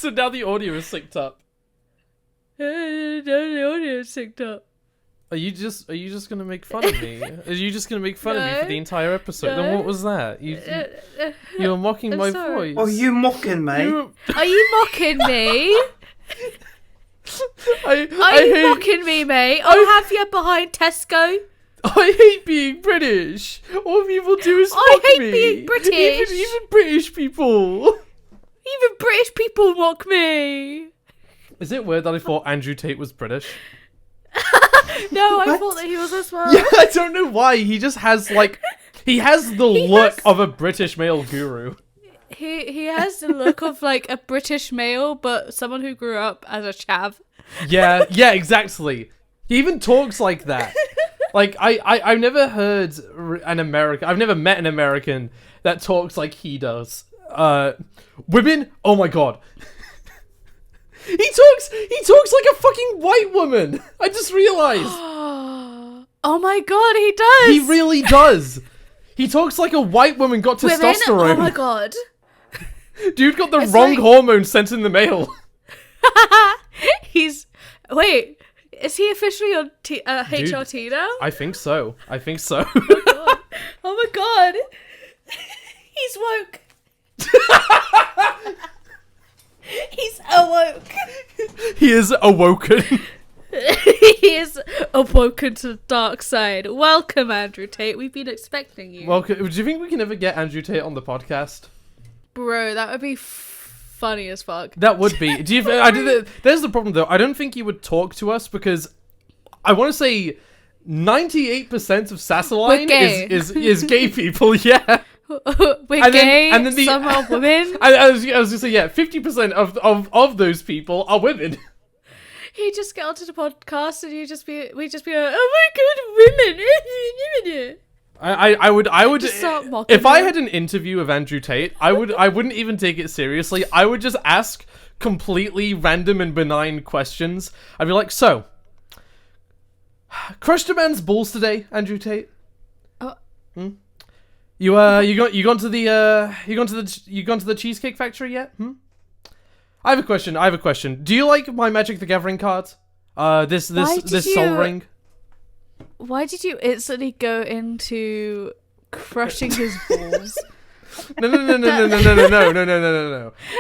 So now the audio is synced up. The audio is synced up. Are you just gonna make fun of me? Are you just gonna make fun of me for the entire episode? No. Then what was that? You were mocking my sorry. voice. Oh, you mocking me? Are you mocking me? Are you mocking me, mate? I'll have you behind Tesco. I hate being British. All people do is mock I hate me. being British. Even British people. Even British people mock me. Is it weird that I thought Andrew Tate was British? No, I What? thought that he was as well. Yeah, I don't know why. He just has he has the look of a British male guru. He has the look of like a British male, but someone who grew up as a chav. Yeah, exactly. He even talks like that. Like I've never heard an American. I've never met an American that talks like he does. Women. Oh my god. He talks like a fucking white woman. I just realized. Oh my god, he does. He really does. He talks like a white woman got Women? testosterone. Oh my god. Dude got the It's wrong like- hormone sent in the mail. Wait, is he officially on HRT now? I think so. Oh my god. He's woke. He's awoke. He is awoken. He is awoken to the dark side. Welcome, Andrew Tate. We've been expecting you. Welcome. Do you think we can ever get Andrew Tate on the podcast? Bro, that would be funny as fuck. That would be. There's the problem though. I don't think he would talk to us because I want to say 98% of Sassaline gay. is gay people. Yeah. We're And then- gay, and then the- some are women. I was gonna say 50% of those people are women. He'd just get onto the podcast and we'd just be like, oh my god, women. I would Just start mocking if I them. had an interview of Andrew Tate, I wouldn't even take it seriously. I would just ask completely random and benign questions. I'd be like, so, crushed a man's balls today, Andrew Tate? Oh. You gone to the Cheesecake Factory yet? I have a question. Do you like my Magic the Gathering cards? This Soul Ring. Why did you instantly go into crushing his balls? No.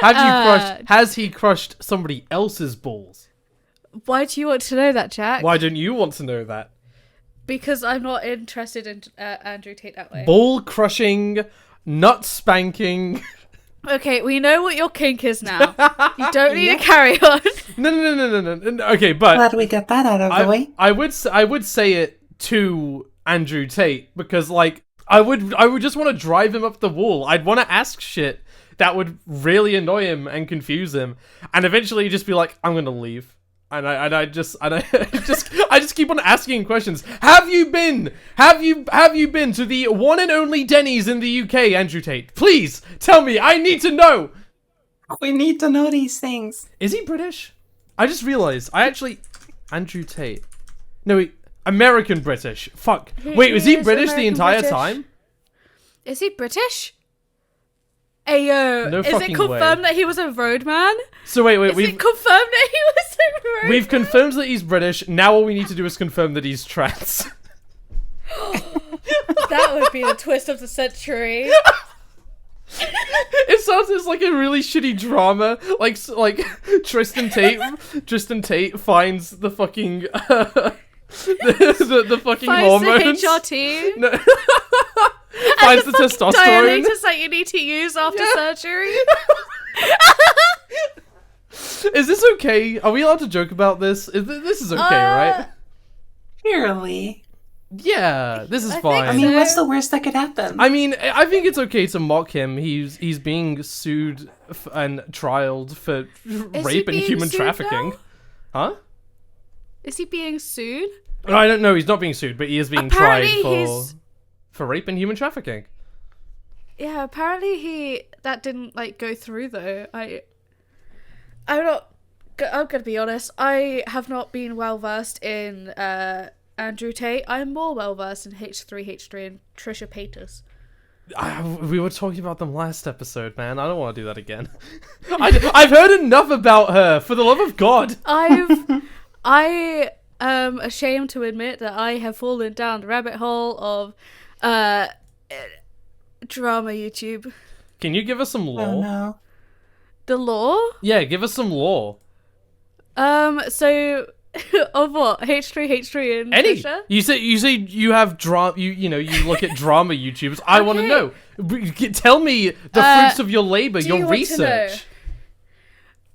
Has he crushed somebody else's balls? Why do you want to know that, Jack? Why don't you want to know that? Because I'm not interested in Andrew Tate that way. Ball crushing, nut spanking. Okay, we know what your kink is now. You don't need to carry on. No. Okay, but Glad we got that out of the way. I would say it to Andrew Tate because like I would just want to drive him up the wall. I'd want to ask shit that would really annoy him and confuse him, and eventually just be like, I'm gonna leave. And I just keep on asking questions. Have you been to the one and only Denny's in the UK, Andrew Tate? Please tell me. I need to know. We need to know these things. Is he British? I just realized. Andrew Tate. No, American British. Fuck. Wait, was he is British the American entire British. time? Is he British? Ayo, No is it fucking confirmed way. that he was a roadman? So wait, Is it confirmed that he was a roadman? we've confirmed that he's British. Now all we need to do is confirm that he's trans. That would be the twist of the century. It sounds as like a really shitty drama, like Tristan Tate finds the fucking the fucking Finds the hormones. HRT. No. Finds the testosterone. Dilators that you need to use after surgery. Is this okay? Are we allowed to joke about this? This is okay, right? Surely. Yeah, this is I think fine. I mean, what's the worst that could happen? I mean, I think it's okay to mock him. He's being sued and trialed for rape and being human sued trafficking. now? Huh? Is he being sued? No, I don't know. He's not being sued, but he is being Apparently tried for rape and human trafficking. Yeah, apparently that didn't like go through though. I'm gonna be honest. I have not been well versed in Andrew Tate. I'm more well versed in H3H3 and Trisha Paytas. We were talking about them last episode, man. I don't want to do that again. I've heard enough about her. For the love of God. I am ashamed to admit that I have fallen down the rabbit hole of drama YouTube. Can you give us some lore? Oh no. The lore? Yeah, give us some lore. So of what? H3 and Any? Trisha? You say you have drama. You look at drama YouTubers. I want to know. Tell me the fruits of your labor, your research.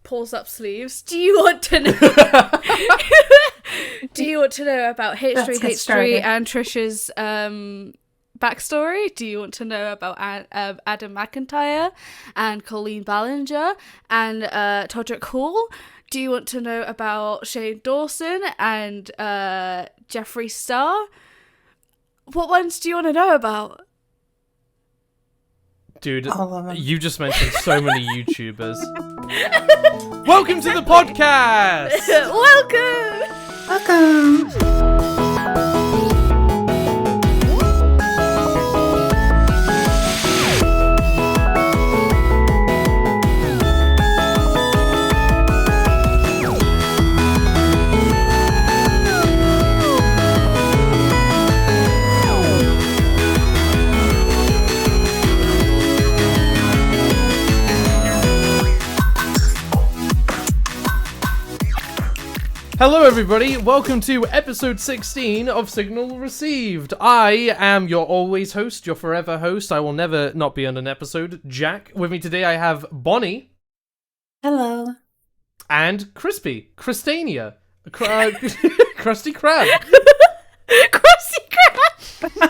Pulls up sleeves. Do you want to know? Do you want to know about H3 and Trisha's backstory? Do you want to know about Adam McIntyre and Colleen Ballinger and Todrick Hall? Do you want to know about Shane Dawson and Jeffree Star? What ones do you want to know about? Dude, All of them. you just mentioned so many YouTubers. Welcome to the podcast! Welcome! Hello everybody, welcome to episode 16 of Signal Received. I am your always host, your forever host. I will never not be on an episode, Jack. With me today I have Bonnie. Hello. And Crispy, Christania, Krusty Krab. Krusty Krab!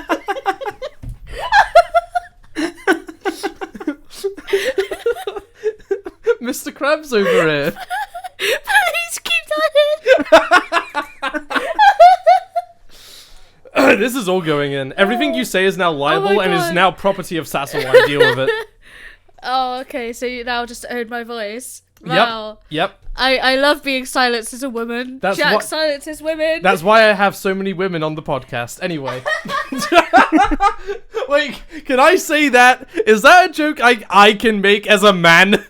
Mr. Krabs over here. Please keep that in. This is all going in. Everything you say is now liable and is God. now property of Sassel. I deal with it. Oh, okay, so you now just heard my voice. Wow. Yep. I love being silenced as a woman. That's Jack what- silences women. That's why I have so many women on the podcast. Anyway. Wait, can I say that? Is that a joke I can make as a man?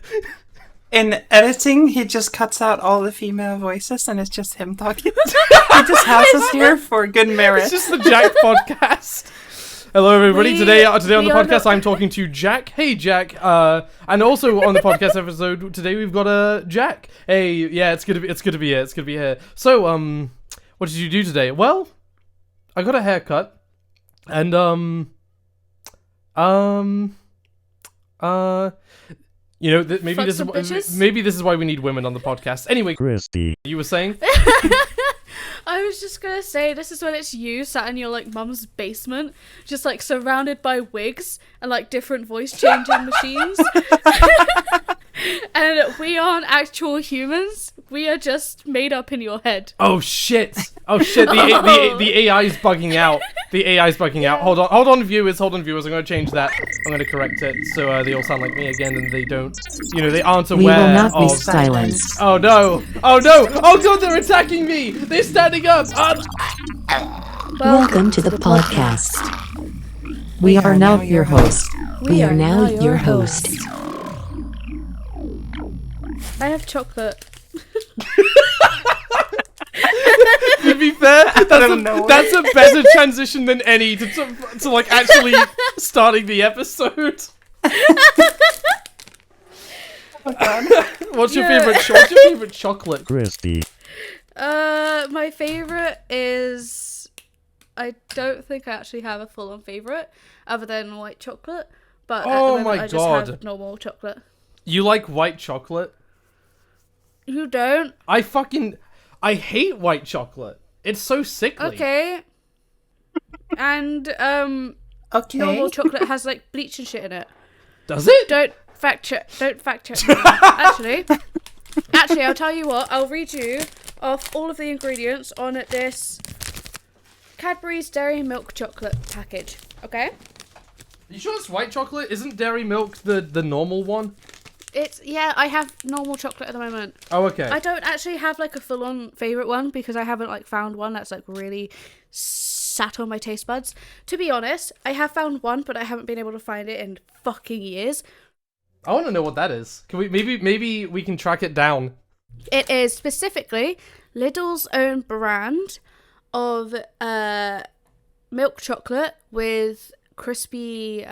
In editing, he just cuts out all the female voices and it's just him talking. He just has us here for good merit. It's just the Jack podcast. Hello everybody. Today on the podcast I'm talking to Jack. Hey Jack. And also on the podcast episode today we've got Jack. Hey, yeah, it's gonna be here. So what did you do today? Well, I got a haircut and you know, maybe this is why we need women on the podcast. Anyway, Christy. you were saying? I was just gonna say, this is when it's you sat in your like mum's basement, just like surrounded by wigs and like different voice changing machines. And we aren't actual humans. We are just made up in your head. Oh shit! The AI's bugging out. The AI's bugging out. Hold on, viewers. I'm gonna change that. I'm gonna correct it so they all sound like me again, and they don't. You know, they aren't aware. We will not be of... silenced. Oh no! Oh no! Oh god! They're attacking me! They're standing up! Welcome to the podcast. We are now your host. We are now your host. I have chocolate. To be fair, that's a better transition than any to like actually starting the episode. Oh, God. What's your favorite chocolate? Christy. My favorite is, I don't think I actually have a full-on favorite other than white chocolate. But at the moment, my I just God. have normal chocolate. You like white chocolate? You don't? I hate white chocolate. It's so sickly. Okay. And Okay. normal chocolate has like bleach and shit in it. Does it? Don't fact check me. Actually, I'll tell you what. I'll read you off all of the ingredients on this Cadbury's Dairy Milk Chocolate package. Okay. You sure it's white chocolate? Isn't dairy milk the normal one? I have normal chocolate at the moment. Oh, okay. I don't actually have like a full-on favorite one because I haven't like found one that's like really sat on my taste buds. To be honest, I have found one, but I haven't been able to find it in fucking years. I want to know what that is. Can we maybe we can track it down? It is specifically Lidl's own brand of milk chocolate with crispy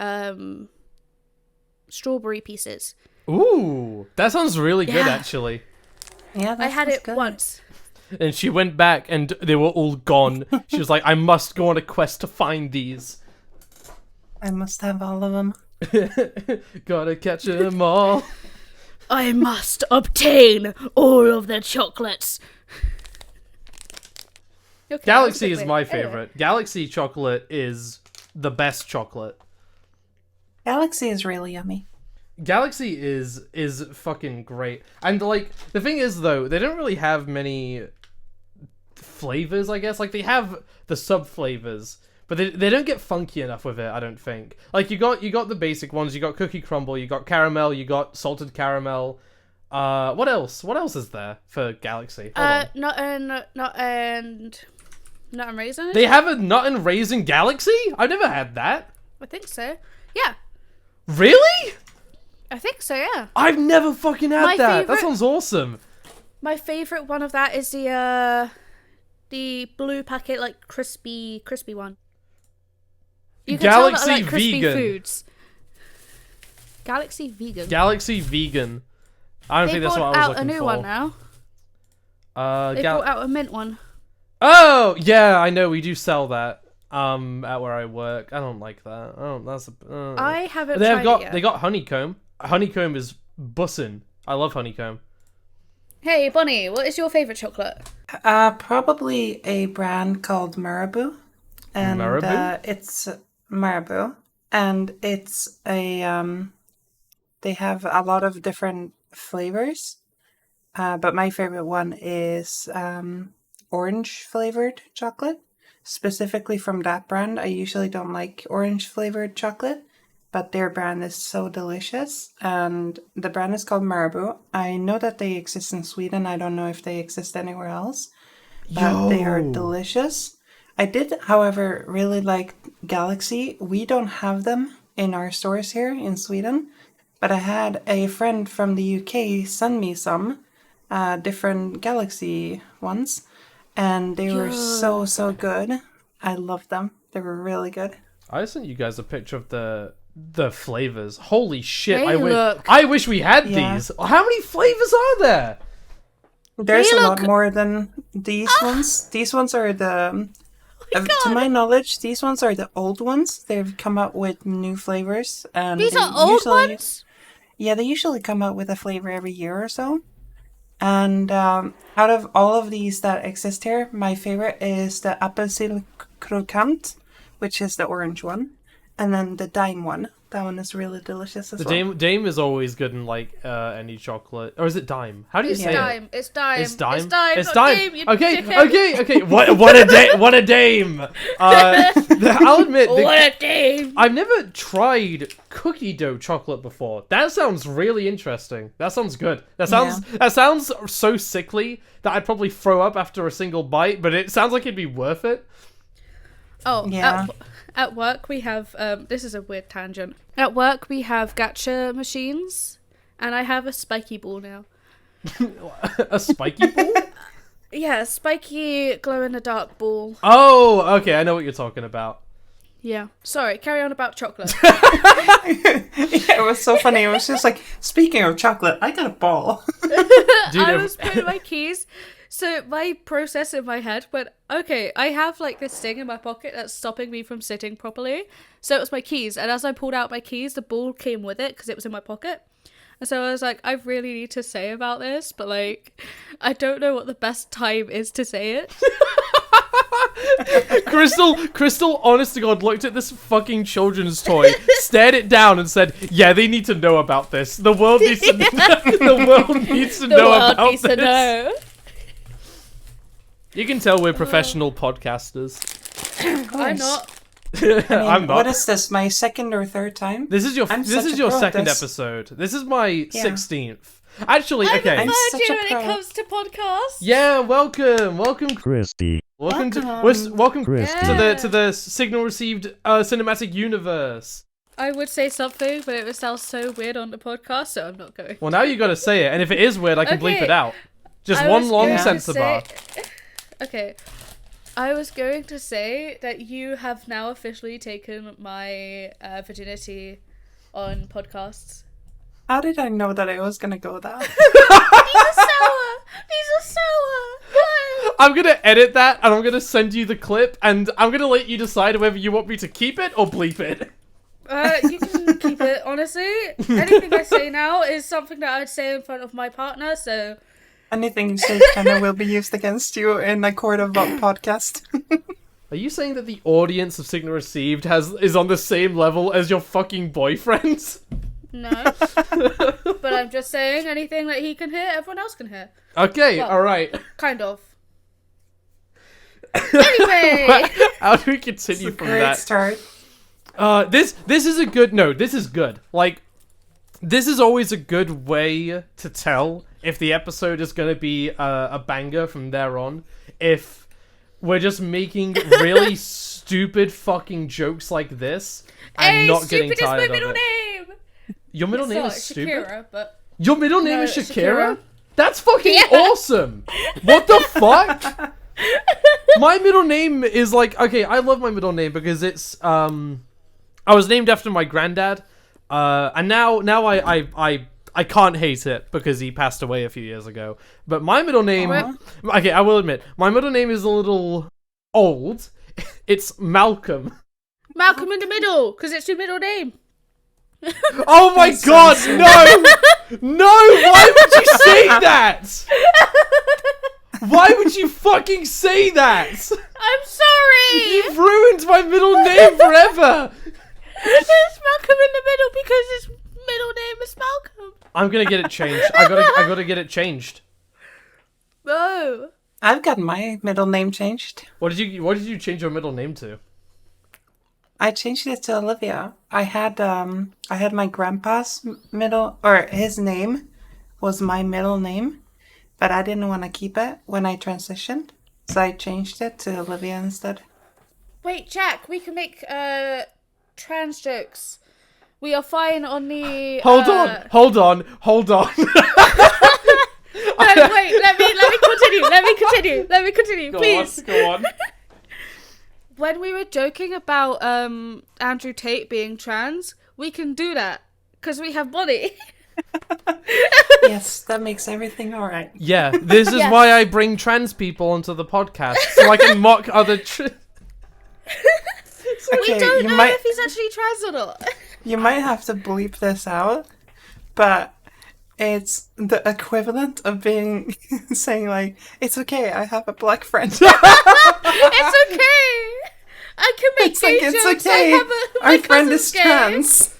strawberry pieces. Ooh, that sounds really good, actually. Yeah, I had it good. once. And she went back and they were all gone. She was like, I must go on a quest to find these. I must have all of them. Gotta catch them all. I must obtain all of the chocolates. Okay, Galaxy is weird. my Anyway. favorite. Galaxy chocolate is the best chocolate. Galaxy is really yummy. Galaxy is fucking great. And like the thing is though, they don't really have many flavors, I guess. Like they have the sub flavors, but they don't get funky enough with it, I don't think. Like you got the basic ones, you got cookie crumble, you got caramel, you got salted caramel. What else? What else is there for Galaxy? Hold on. Nut and raisin. They have a nut and raisin Galaxy? I've never had that. I think so. Yeah, Really? I think so. Yeah. I've never fucking had My that. That favorite- sounds awesome. My favorite one of that is the blue packet, like crispy one. You can tell that I Galaxy like crispy vegan. foods. Galaxy vegan. Galaxy vegan. I don't They think that's brought what I was out looking a new for. one now. They brought out a mint one. Oh yeah, I know we do sell that. At where I work, I don't like that. Oh, that's. I haven't They tried it yet. They got honeycomb. Honeycomb is bussin'. I love honeycomb. Hey, Bonnie, what is your favourite chocolate? Probably a brand called Marabou. And Marabou? it's Marabou. And it's a they have a lot of different flavors. But my favorite one is orange flavored chocolate. Specifically from that brand. I usually don't like orange flavored chocolate, but their brand is so delicious. And the brand is called Marabou. I know that they exist in Sweden. I don't know if they exist anywhere else, but they are delicious. I did, however, really like Galaxy. We don't have them in our stores here in Sweden, but I had a friend from the UK send me some different Galaxy ones. And they were so good. I loved them. They were really good. I sent you guys a picture of the flavors. Holy shit! They look- I wish we had Yeah. these. How many flavors are there? There's They a lot look- more than these ones. These ones are the... to my knowledge, these ones are the old ones. They've come out with new flavors. And These they are old usually- ones? Yeah, they usually come out with a flavor every year or so. And out of all of these that exist here, my favorite is the Apelsin Krokant, which is the orange one. And then the Dime one. That one is really delicious as The well. Dame is always good in like any chocolate, or is it Dime? How do you say it? Dime. It's dime. It's Dime. It's dime. It's not Dime. Dame, you Okay, dickhead. okay. What a Dame. I'll admit, What a dame. I've never tried cookie dough chocolate before. That sounds really interesting. That sounds good. That sounds so sickly that I'd probably throw up after a single bite, but it sounds like it'd be worth it. Oh, Yeah. At work we have, this is a weird tangent. At work we have gacha machines, and I have a spiky ball now. A spiky ball? Yeah, a spiky glow-in-the-dark ball. Oh, okay. I know what you're talking about. Yeah. Sorry, carry on about chocolate. Yeah, it was so funny. It was just like, speaking of chocolate, I got a ball. Dude, I was putting my keys. So my process in my head went, okay, I have like this thing in my pocket that's stopping me from sitting properly. So it was my keys. And as I pulled out my keys, the ball came with it because it was in my pocket. And so I was like, I really need to say about this, but like, I don't know what the best time is to say it. Crystal, honest to God, looked at this fucking children's toy, stared it down, and said, "Yeah, they need to know about this. The world needs to. The world needs to The know world about needs this." to know. You can tell we're professional podcasters. I'm not. I'm not. What is this? My second or third time? This is your I'm this such is a your pro at second this. episode. This is my 16th. Actually, I'm okay. a virgin such a when pro. it comes to podcasts. Yeah, welcome, Christy. welcome Christy. to the signal received cinematic universe. I would say something, but it would sound so weird on the podcast, so I'm not going. Well, now you got to say it, and if it is weird, I can bleep Okay. it out. Just I one was long going to censor bar. Okay. I was going to say that you have now officially taken my virginity on podcasts. How did I know that it was gonna go there? These are sour! These are sour! No! I'm gonna edit that, and I'm gonna send you the clip, and I'm gonna let you decide whether you want me to keep it or bleep it. You can keep it, honestly. Anything I say now is something that I'd say in front of my partner, so... Anything you say, Kenna, will be used against you in a court of law podcast. Are you saying that the audience of Signal Received is on the same level as your fucking boyfriend? No. But I'm just saying anything that he can hear, everyone else can hear. Okay, Well, alright. Kind of. Anyway! How do we continue from Great that? start. This is a good... No, this is good. Like, this is always a good way to tell if the episode is going to be a banger from there on. If we're just making really stupid fucking jokes like this and Hey, not getting stupid is tired my of middle it. name! Your middle It's name not, is it's stupid? Shakira, but... Your middle name No, is it's Shakira? Shakira. That's fucking Yeah. awesome! What the fuck? My middle name is like... Okay, I love my middle name because it's... I was named after my granddad. And now I can't hate it because he passed away a few years ago. But my middle name... Okay, I will admit. My middle name is a little old. It's Malcolm. Malcolm in the middle, because it's your middle name. Oh my god, no! No! Why would you say that? Why would you fucking say that? I'm sorry! You've ruined my middle name forever! It's Malcolm in the middle because his middle name is Malcolm. I'm gonna get it changed. I gotta get it changed. No. I've got my middle name changed. What did you change your middle name to? I changed it to Olivia. I had my grandpa's middle, or his name was my middle name, but I didn't want to keep it when I transitioned, so I changed it to Olivia instead. Wait, Jack, we can make trans jokes. We are fine on the... Hold on. No, wait, let me continue, please. Go on. When we were joking about Andrew Tate being trans, we can do that because we have money. Yes, that makes everything alright. Yeah, this is Yes. why I bring trans people onto the podcast, so I can mock other We don't know if he's actually trans or not. You might have to bleep this out, but it's the equivalent of being saying like, "It's okay, I have a black friend." It's okay. I can make It's gay like, it's jokes. okay. My Our friend cousin's is gay. trans.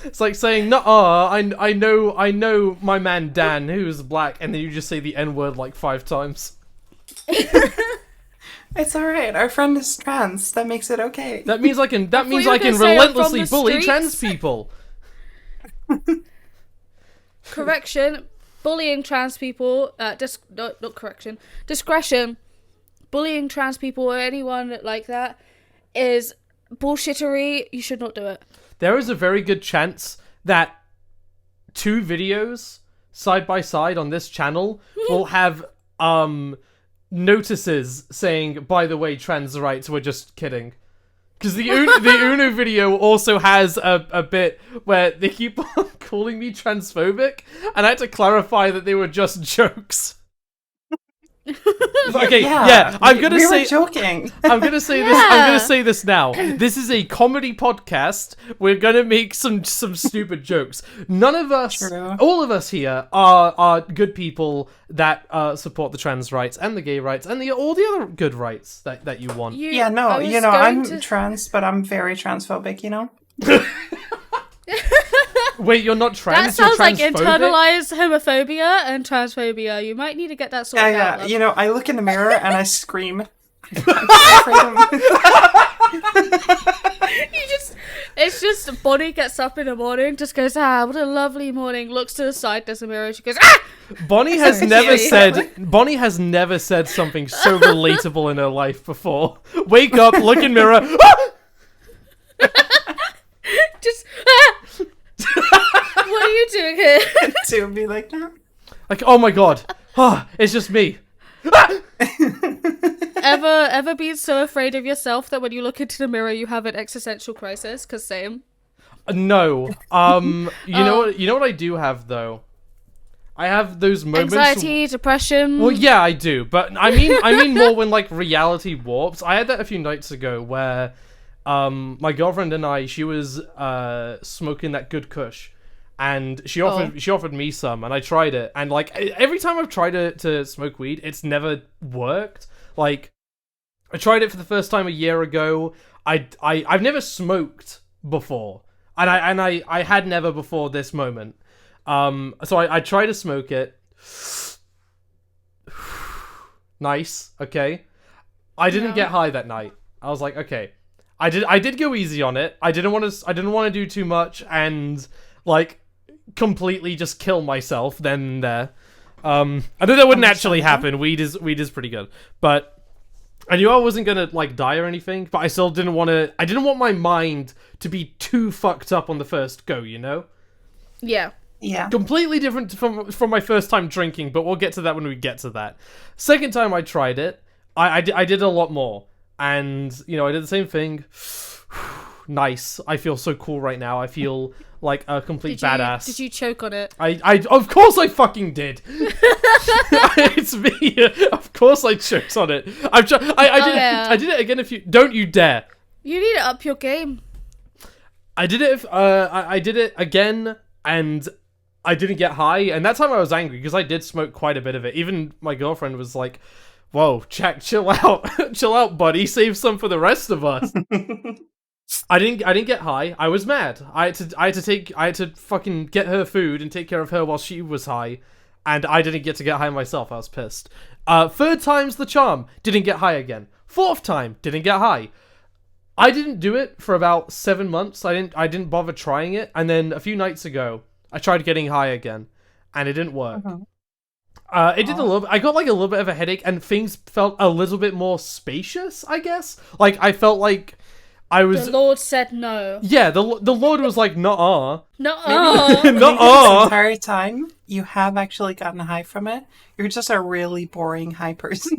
It's like saying, "Nuh-uh, I know my man Dan, who's black," and then you just say the N-word like 5 times. It's alright. Our friend is trans. That makes it okay. That means I can you were gonna say I'm from relentlessly the bully streets. trans people. Correction, bullying trans people. Not correction. Discretion. Bullying trans people or anyone like that is bullshittery. You should not do it. There is a very good chance that 2 videos side by side on this channel will have notices saying, "By the way, trans rights, we're just kidding." Because the Uno video also has a bit where they keep on calling me transphobic, and I had to clarify that they were just jokes. Okay, yeah, I'm gonna we say were joking. I'm gonna say this. I'm gonna say this now. This is a comedy podcast. We're gonna make some stupid jokes. None of us, True. all of us here, are good people that support the trans rights and the gay rights and all the other good rights that you want. Yeah, no, I was you know, going I'm to- trans, but I'm very transphobic, you know? Wait, you're not That trans? sounds you're like transphobic? internalized homophobia and transphobia. You might need to get that sorted out. Yeah, love. you know, I look in the mirror and I scream. I'm so afraid of- It's just Bonnie gets up in the morning, just goes, what a lovely morning, looks to the side, there's a mirror, she goes, ah! Bonnie has never said something so relatable in her life before. Wake up, look in mirror. Just, what are you doing here? To be like that. Like, oh my god, it's just me. Ever been so afraid of yourself that when you look into the mirror you have an existential crisis? 'Cause same. No. You know what I do have though? I have those moments. Anxiety, depression. Well, yeah, I do, but I mean more when like reality warps. I had that a few nights ago where, my girlfriend and I, she was smoking that good kush, and she offered me some, and I tried it, and like every time I've tried to smoke weed, it's never worked. Like, I tried it for the first time a year ago. I've never smoked before, and I had never before this moment. So I tried to smoke it. Nice, okay. I didn't get high that night. I was like, okay. I did go easy on it. I didn't want to do too much and like completely just kill myself then and there. I know that wouldn't actually happen. Weed is pretty good. But I knew I wasn't gonna like die or anything, but I still didn't want my mind to be too fucked up on the first go, you know? Yeah. Yeah. Completely different from my first time drinking, but we'll get to that when we get to that. Second time I tried it, I did a lot more. And, I did the same thing. Nice. I feel so cool right now. I feel like a complete badass. Did you choke on it? I of course I fucking did. It's me. Of course I choked on it. I did it again. Don't you dare. You need to up your game. I did it. I did it again, and I didn't get high. And that time I was angry because I did smoke quite a bit of it. Even my girlfriend was like, "Whoa, Jack, chill out, chill out, buddy. Save some for the rest of us." I didn't get high. I was mad. I had to fucking get her food and take care of her while she was high, and I didn't get high myself. I was pissed. Third time's the charm. Didn't get high again. Fourth time, didn't get high. I didn't do it for about 7 months. I didn't bother trying it, and then a few nights ago, I tried getting high again, and it didn't work. It did a little bit. I got like a little bit of a headache, and things felt a little bit more spacious, I guess. Like I felt like I was. The Lord said no. Yeah, the Lord was like, nuh-uh. Nuh-uh. This Nuh-uh. entire time, you have actually gotten high from it. You're just a really boring high person.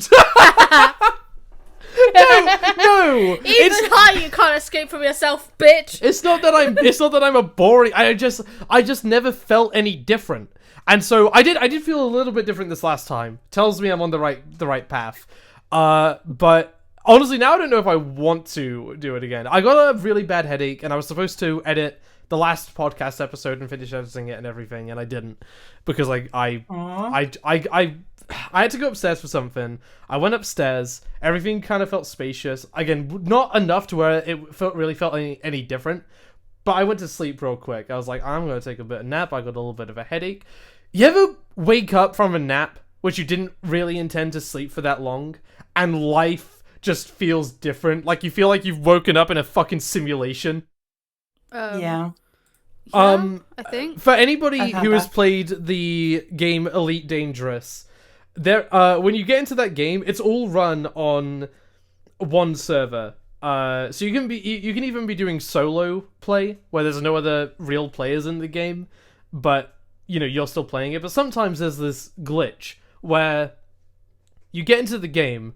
No. Even high, you can't escape from yourself, bitch. It's not that I'm a boring. I just never felt any different. And so I did feel a little bit different this last time. Tells me I'm on the right path. But honestly, now I don't know if I want to do it again. I got a really bad headache, and I was supposed to edit the last podcast episode and finish editing it and everything, and I didn't because like I had to go upstairs for something. I went upstairs. Everything kind of felt spacious. Again, not enough to where it really felt any different. But I went to sleep real quick. I was like, I'm going to take a bit of nap. I got a little bit of a headache. You ever wake up from a nap, which you didn't really intend to sleep for that long, and life just feels different? Like you feel like you've woken up in a fucking simulation? Yeah. I think. For anybody who has played the game Elite Dangerous, there, when you get into that game, it's all run on one server. So you can even be doing solo play where there's no other real players in the game, but you're still playing it. But sometimes there's this glitch where you get into the game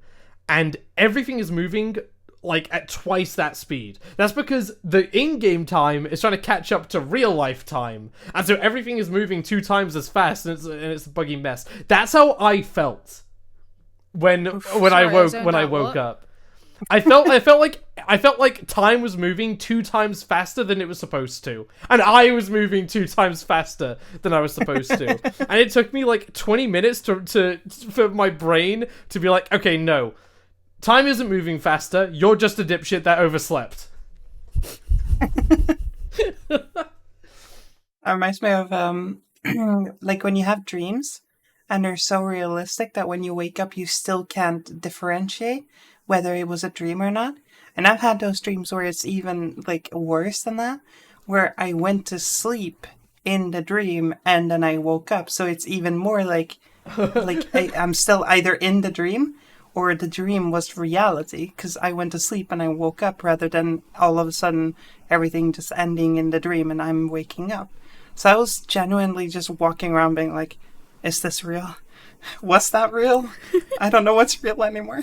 and everything is moving like at twice that speed. That's because the in-game time is trying to catch up to real life time, and so everything is moving 2 times as fast, and it's a buggy mess. That's how I felt when I woke up. I felt like time was moving 2 times faster than it was supposed to, and I was moving 2 times faster than I was supposed to. And it took me like 20 minutes for my brain to be like, okay, no. Time isn't moving faster. You're just a dipshit that overslept. It reminds me of like when you have dreams and they're so realistic that when you wake up you still can't differentiate whether it was a dream or not. And I've had those dreams where it's even like worse than that, where I went to sleep in the dream and then I woke up. So it's even more like I'm still either in the dream or the dream was reality, because I went to sleep and I woke up rather than all of a sudden everything just ending in the dream and I'm waking up. So I was genuinely just walking around being like, is this real? Was that real? I don't know what's real anymore.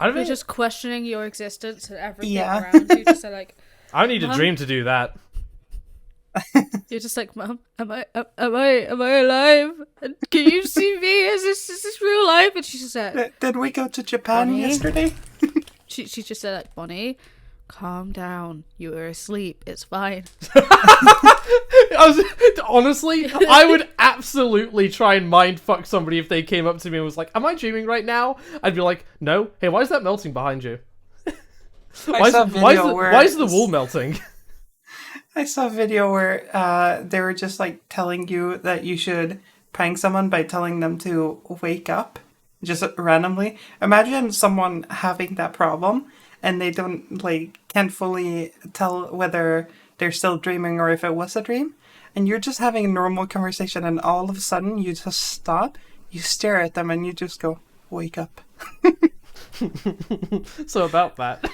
You're just questioning your existence and everything Yeah. around you. Just like, I don't need a dream to do that. you're just like, Mom, am I alive? And can you see me? Is this real life? And she just said, Did we go to Japan Bonnie? yesterday? she just said, like, Bonnie, calm down. You were asleep. It's fine. Honestly, I would absolutely try and mind fuck somebody if they came up to me and was like, am I dreaming right now? I'd be like, no. Hey, why is that melting behind you? Why is the wall melting? I saw a video where they were just like telling you that you should prank someone by telling them to wake up just randomly. Imagine someone having that problem and they can't fully tell whether they're still dreaming or if it was a dream. And you're just having a normal conversation and all of a sudden you just stop, you stare at them and you just go, wake up. So about that.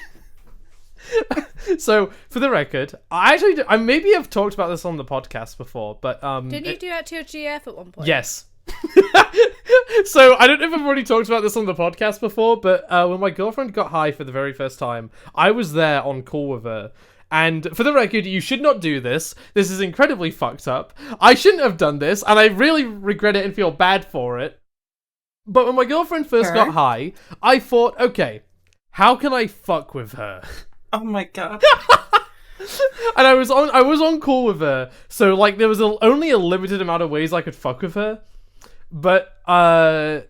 So, for the record, I maybe have talked about this on the podcast before, but Didn't you do that to your GF at one point? Yes. So, I don't know if I've already talked about this on the podcast before, but when my girlfriend got high for the very first time, I was there on call with her. And for the record, you should not do this. This is incredibly fucked up. I shouldn't have done this, and I really regret it and feel bad for it. But when my girlfriend first got high, I thought, okay, how can I fuck with her? Oh my god. And I was on call with her, so like there was only a limited amount of ways I could fuck with her. But I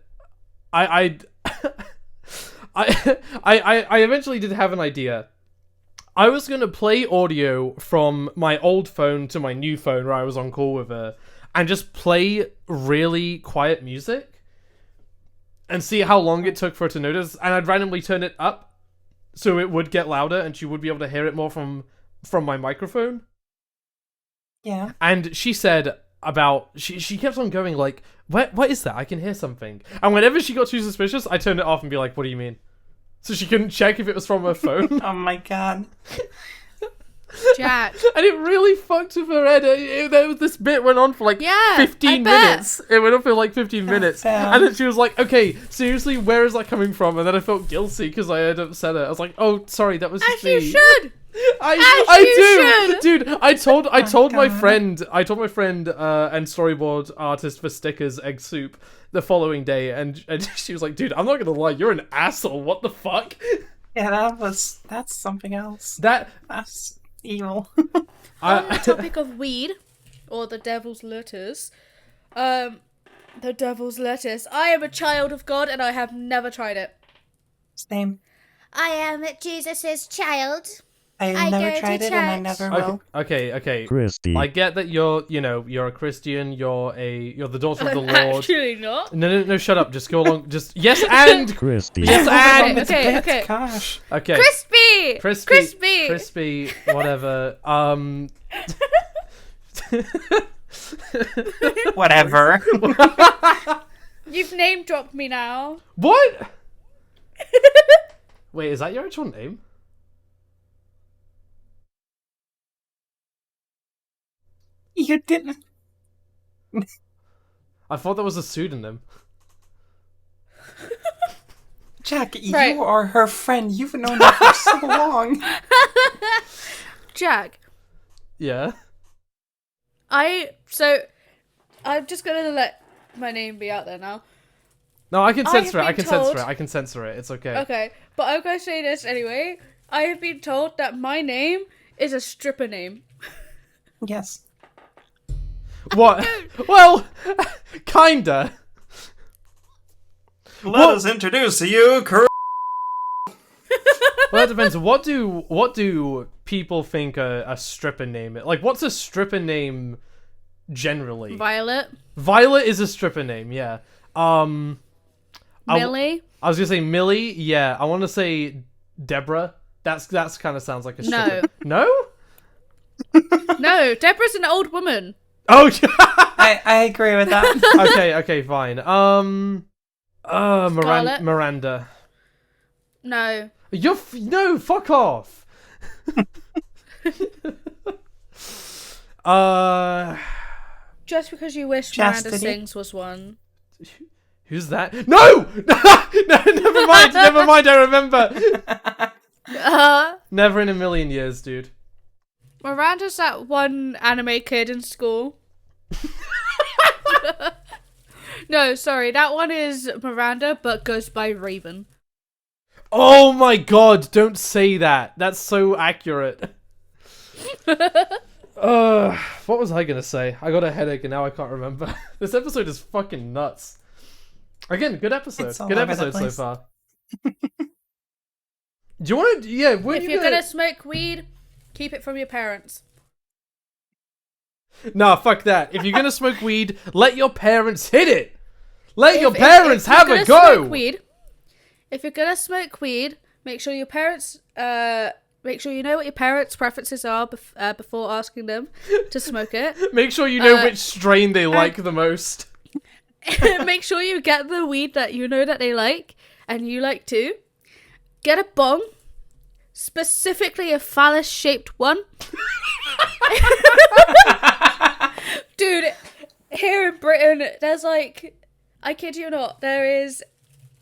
eventually did have an idea. I was gonna play audio from my old phone to my new phone where I was on call with her, and just play really quiet music, and see how long it took for her to notice. And I'd randomly turn it up so it would get louder, and she would be able to hear it more from my microphone. Yeah. And she said she kept on going like, what is that? I can hear something. And whenever she got too suspicious, I turned it off and be like, what do you mean? So she couldn't check if it was from her phone. Oh my god. Jack. And it really fucked with her head. This bit went on for like 15 minutes. It went on for like 15 minutes. Damn. And then she was like, okay, seriously, where is that coming from? And then I felt guilty because I had upset her. I was like, oh, sorry, that was just As me. you should. I do, dude. I told my God. friend and storyboard artist for stickers, Egg Soup, the following day, and she was like, dude, I'm not gonna lie, you're an asshole. What the fuck? Yeah, that's something else. That's evil. On the topic of weed, or the devil's lettuce, I am a child of God and I have never tried it. Same. I am Jesus' child. I never go tried to it and I church. never will. Okay. Christy. I get that you're a Christian, you're the daughter of the Lord. Actually not. No, shut up. Just go along. Just yes and Christy. yes and Okay. Gosh. okay. Crispy, whatever. Whatever. You've name dropped me now. What? Wait, is that your actual name? You didn't. I thought that was a pseudonym. Jack, Right. you are her friend. You've known her for so long. Jack, Yeah. I'm just gonna let my name be out there now. No, I can I censor it. have I can been told- censor it. I can censor it. It's okay. Okay, but I'm gonna say this anyway. I have been told that my name is a stripper name. Yes. What? Well, kinda. Let us introduce to you, Well, that depends. What do people think a stripper name is? Like, what's a stripper name generally? Violet. Violet is a stripper name, yeah. Millie. I was gonna say Millie. Yeah, I want to say Deborah. That's kind of sounds like a No. No? No, Deborah's an old woman. Oh, I agree with that. okay, fine. Scarlett? Miranda. No. No, fuck off. Just because you wish Chastity. Miranda Sings was one. Who's that? No! No, never mind, I remember. Never in a million years, dude. Miranda's that one anime kid in school. No, sorry, that one is Miranda, but goes by Raven. Oh my god, don't say that. That's so accurate. What was I gonna say? I got a headache and now I can't remember. This episode is fucking nuts. Again, good episode. It's all Good over the episode so place. far. Do you want to? Yeah, If you're gonna smoke weed, keep it from your parents. Nah, fuck that. If you're gonna smoke weed, let your parents hit it. Let your parents if you're have gonna a go. Smoke weed, if you're gonna smoke weed, make sure your parents, make sure you know what your parents' preferences are before asking them to smoke it. Make sure you know which strain they like the most. Make sure you get the weed that you know that they like and you like too. Get a bong, specifically a phallus-shaped one. Dude, here in Britain, there's like, I kid you not, there is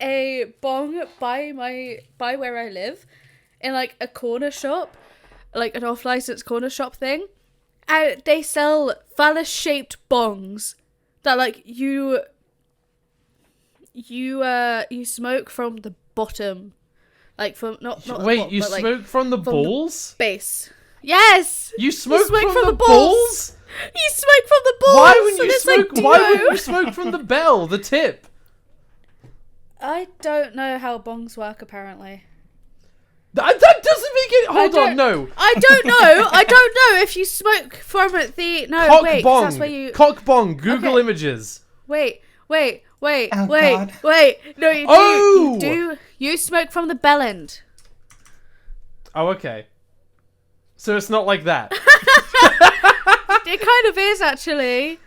a bong by where I live in like a corner shop, like an off-license corner shop thing, and they sell phallus-shaped bongs that like you smoke from the bottom, like from not the Wait, bottom, you but, like, smoke from the balls? base. Yes. You smoke smoke from the balls? You smoke from the balls. Why wouldn't so you there's, smoke? like, Why duo. wouldn't you smoke from the bell, the tip? I don't know how bongs work. Apparently, That doesn't make it. Hold on, no. I don't know. I don't know if you smoke from the no. Cock wait, 'cause bong. that's where you. Cock bong. Google Okay. images. Wait. Oh, wait. God. No, you do. Oh! You do. You smoke from the bell end. Oh, okay. So it's not like that. It kind of is actually.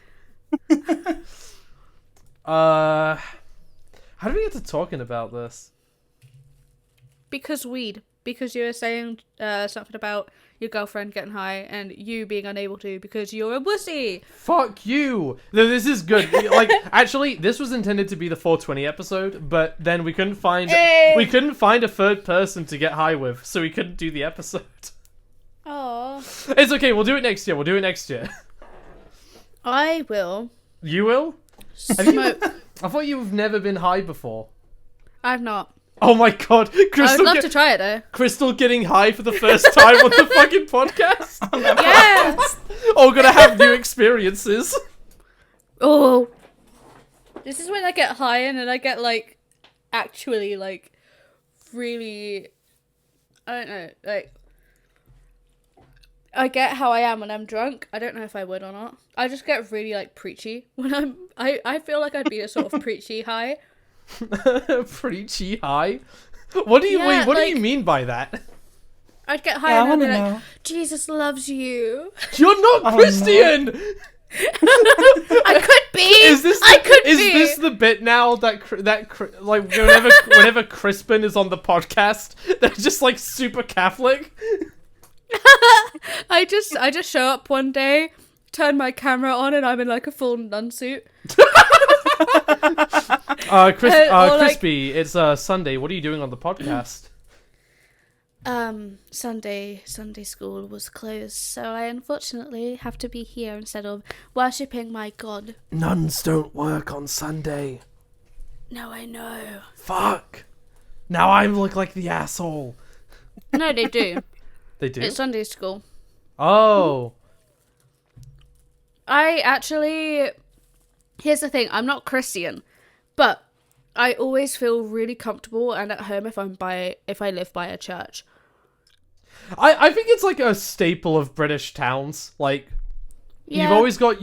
How do we get to talking about this? Because weed. Because you were saying something about your girlfriend getting high and you being unable to because you're a wussy. Fuck you. No, this is good. Like, actually, this was intended to be the 420 episode, but then we couldn't find a third person to get high with, so we couldn't do the episode. Oh. It's okay. We'll do it next year. I will You will? smoke. I thought you've never been high before. I've not. Oh my god, I would Crystal! love to try it though. Crystal getting high for the first time on the fucking podcast. Yeah. Oh, gonna have new experiences. Oh. This is when I get high and then I get like, actually like, really. I don't know. Like, I get how I am when I'm drunk. I don't know if I would or not. I just get really like preachy when I feel like I'd be a sort of preachy high. Preachy high. What do you Yeah, What do like- you mean by that? I'd get high Yeah, I and I'd want be to like, know. Jesus loves you. You're not Oh, Christian. I could be. Is this be. the bit now like whenever Crispin is on the podcast, they're just like super Catholic? I just show up one day, turn my camera on, and I'm in like a full nun suit. Or, like- Crispy, it's Sunday. What are you doing on the podcast? Sunday school was closed, so I unfortunately have to be here instead of worshipping my God. Nuns don't work on Sunday. No, I know. Fuck. Now I look like the asshole. No, they do. They do? It's Sunday school. Oh. I actually... Here's the thing, I'm not Christian, but I always feel really comfortable and at home if I live by a church. I think it's like a staple of British towns. Like, Yeah. You've always got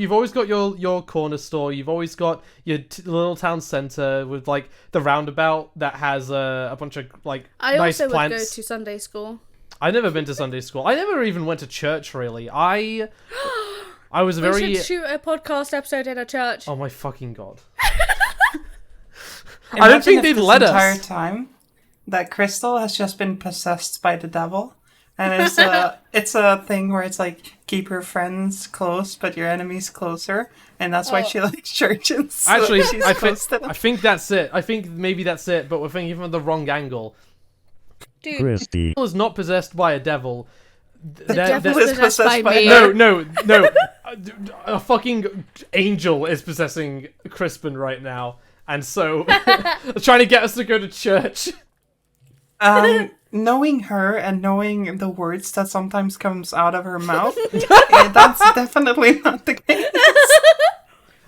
your corner store. You've always got your little town center with like the roundabout that has a bunch of like I nice also plants. would go to Sunday school. I've never been to Sunday school. I never even went to church really. I was very. We should shoot a podcast episode in a church. Oh my fucking god! I don't think they'd let us. Entire time that Crystal has just been possessed by the devil, and it's a thing where it's like keep your friends close but your enemies closer, and that's why she likes churches. So Actually, she's I think that's it. I think maybe that's it, but we're thinking from the wrong angle. Dude, Christy. Is not possessed by a devil. the devil is possessed by me. No. A fucking angel is possessing Crispin right now, and so trying to get us to go to church. Knowing her and knowing the words that sometimes comes out of her mouth, that's definitely not the case.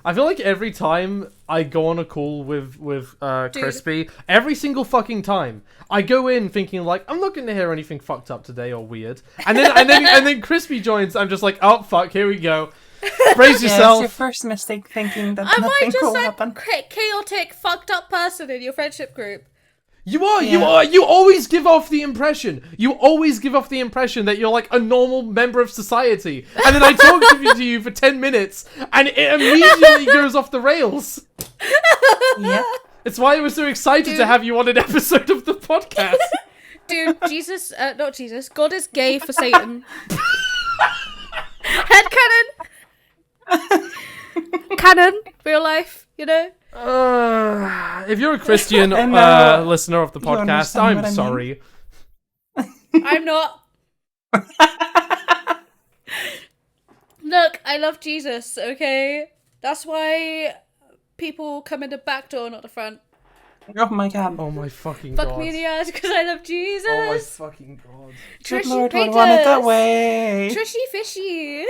I feel like every time I go on a call with Crispy, every single fucking time, I go in thinking like I'm not going to hear anything fucked up today or weird, and then Crispy joins. I'm just like, oh fuck, here we go. Brace yourself. It's your first mistake thinking that Am I nothing just will a happen. chaotic, fucked up person in your friendship group? You are. You always give off the impression. That you're like a normal member of society, and then I talk to you for 10 minutes, and it immediately goes off the rails. Yeah. It's why I was so excited to have you on an episode of the podcast. Dude, not Jesus. God is gay for Satan. Headcanon. Canon, real life, you know. If you're a Christian listener of the podcast, I'm sorry. I'm not. Look, I love Jesus, okay? That's why people come in the back door, not the front. Oh my god. Oh my fucking god. Fuck me in the ass because I love Jesus. Oh my fucking god. Good Trishy Lord would Peters. want it that way. Trishy fishy.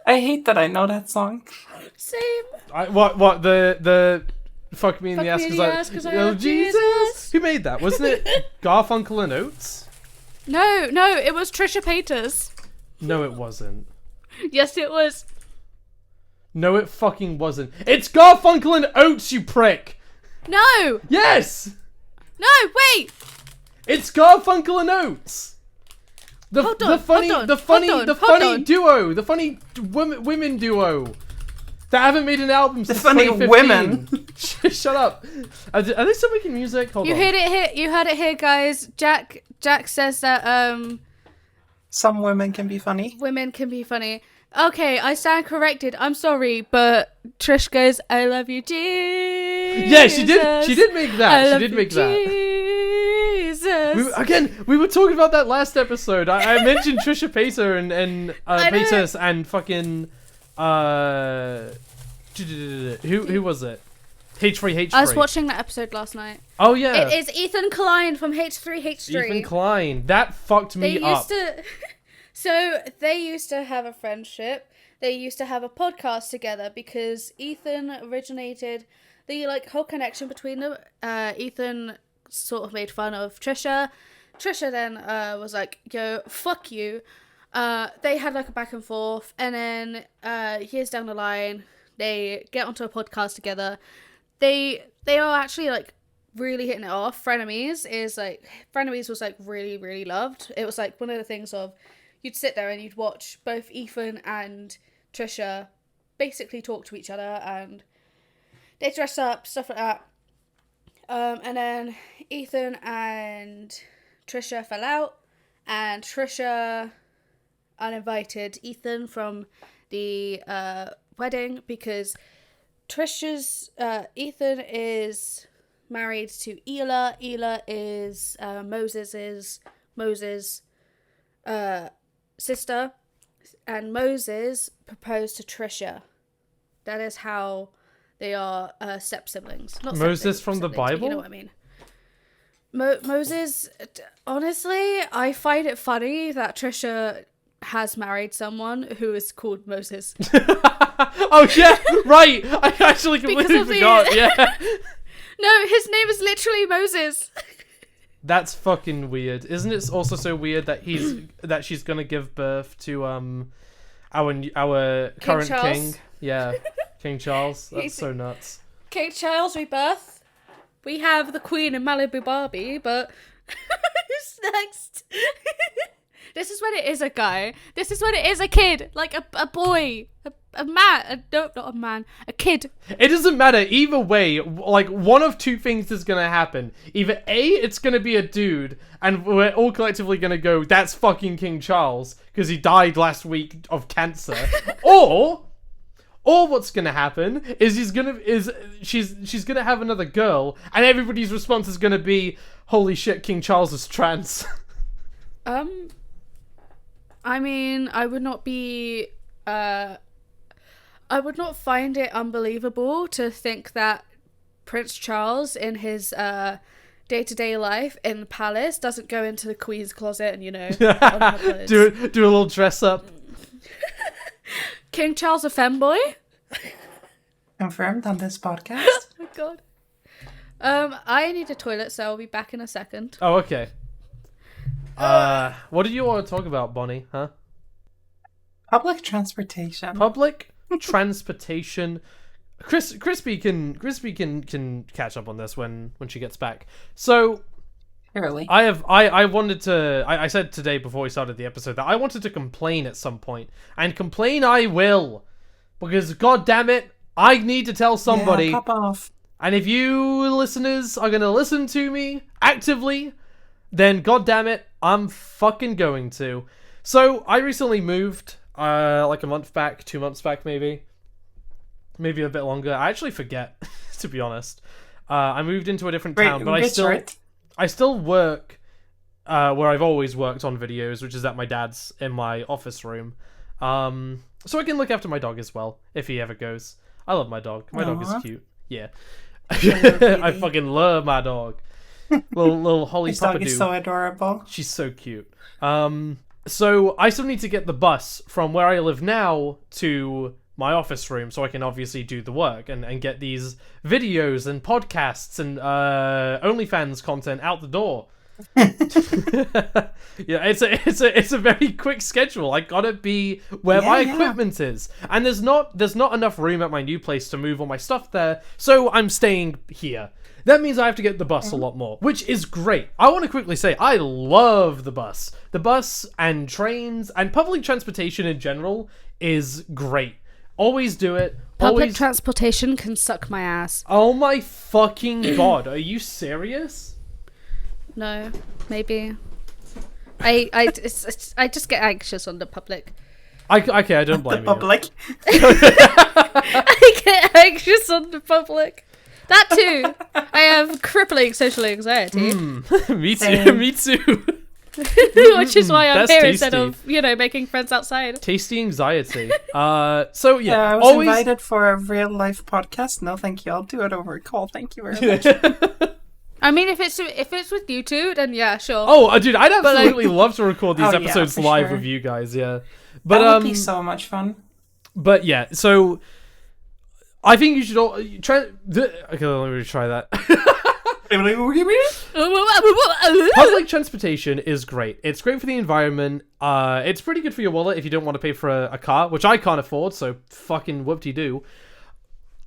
I hate that I know that song. Same. What the fuck me in the ass Fuck me in the ass 'cause I love Jesus. Jesus. Who made that? Wasn't it Garfunkel and Oates? No, it was Trisha Paytas. No, it wasn't. Yes, it was. No, it fucking wasn't. It's Garfunkel and Oates, you prick. No, Yes, wait. it's Garfunkel and Oates. Hold on, the funny hold on. duo, the funny women duo that haven't made an album since funny 2015. women. Shut up. Are they still making music? Hold You on. heard it here. You heard it here, guys. Jack says that Some women can be funny. women can be funny. Okay, I stand corrected. I'm sorry, but Trish goes, "I love you, Jesus." Yeah, she did. She did make that. I She love did you, make that. Jesus. We were talking about that last episode. I mentioned Trisha Paytas and I know. Paytas and fucking who was it? H3H3. I was watching that episode last night. Oh yeah, It is Ethan Klein from H3H3. Ethan Klein. That fucked me They up. used to. So they used to have a friendship. They used to have a podcast together because Ethan originated the whole connection between them. Ethan sort of made fun of Trisha. Trisha then was like, "Yo, fuck you." They had a back and forth, and then years down the line, they get onto a podcast together. They are actually really hitting it off. Frenemies was really, really loved. It was one of the things of you'd sit there and you'd watch both Ethan and Trisha basically talk to each other, and they dress up, stuff like that. And then Ethan and Trisha fell out, and Trisha uninvited Ethan from the wedding because Ethan is married to Ela. Ela is Moses' sister, and Moses proposed to Trisha. That is how they are step siblings. Not Moses from the siblings, but Bible? you know what I mean. Moses, honestly, I find it funny that Trisha has married someone who is called Moses. Oh yeah, right. I actually completely Because of the- forgot. Yeah. No, his name is literally Moses. That's fucking weird. Isn't it also so weird that she's gonna give birth to our current Charles. king? Yeah, King Charles. That's so nuts. King Charles rebirth. We have the Queen in Malibu Barbie, but who's next? This is when it is a guy. This is when it is a kid, like a boy, a man. No, not a man, a kid. It doesn't matter. Either way, like, one of two things is going to happen. Either A, it's going to be a dude, and we're all collectively going to go, that's fucking King Charles, because he died last week of cancer. or what's going to happen is she's going to have another girl, and everybody's response is going to be, holy shit, King Charles is trans. I mean, I would not find it unbelievable to think that Prince Charles, in his day-to-day life in the palace, doesn't go into the Queen's closet and, do a little dress up. King Charles a femboy? Confirmed on this podcast. Oh my god. I need a toilet, so I'll be back in a second. Oh, okay. What did you want to talk about, Bonnie? Huh? Public transportation. Public transportation. Crispy can catch up on this when she gets back. So Early. I said today before we started the episode that I wanted to complain at some point, and complain I will, because god damn it, I need to tell somebody. Yeah, pop off. And if you listeners are gonna listen to me actively, then god damn it, I'm fucking going to. So I recently moved, like a month back, 2 months back maybe a bit longer. I actually forget, to be honest. I moved into a different town, but I still work where I've always worked on videos, which is at my dad's in my office room. So I can look after my dog as well if he ever goes. I love my dog. My dog is cute. Yeah. I fucking love my dog. Little Holly His dog Papadoo. is so adorable. She's so cute. So I still need to get the bus from where I live now to my office room so I can obviously do the work and get these videos and podcasts and OnlyFans content out the door. Yeah, it's a very quick schedule. I gotta be where my equipment is, and there's not enough room at my new place to move all my stuff there, so I'm staying here. That means I have to get the bus a lot more, which is great. I want to quickly say I love the bus. The bus and trains and public transportation in general is great. Always do it. Public transportation can suck my ass. Oh my fucking god! Are you serious? No, maybe. I just get anxious on the public. Okay, I don't blame you. Public. I get anxious on the public. That too. I have crippling social anxiety. Me too. Me too. Which is why I'm That's here tasty. instead of, making friends outside. Tasty anxiety. So yeah, I was always invited for a real life podcast. No, thank you. I'll do it over a call. Thank you very much. I mean, if it's with you two, then yeah, sure. Oh, dude, I'd absolutely love to record these episodes for live sure. with you guys. Yeah, but That would be so much fun. But yeah, so I think you should all try. Okay, let me try that. Public transportation is great. It's great for the environment. It's pretty good for your wallet if you don't want to pay for a car, which I can't afford, so fucking whoop-de-doo.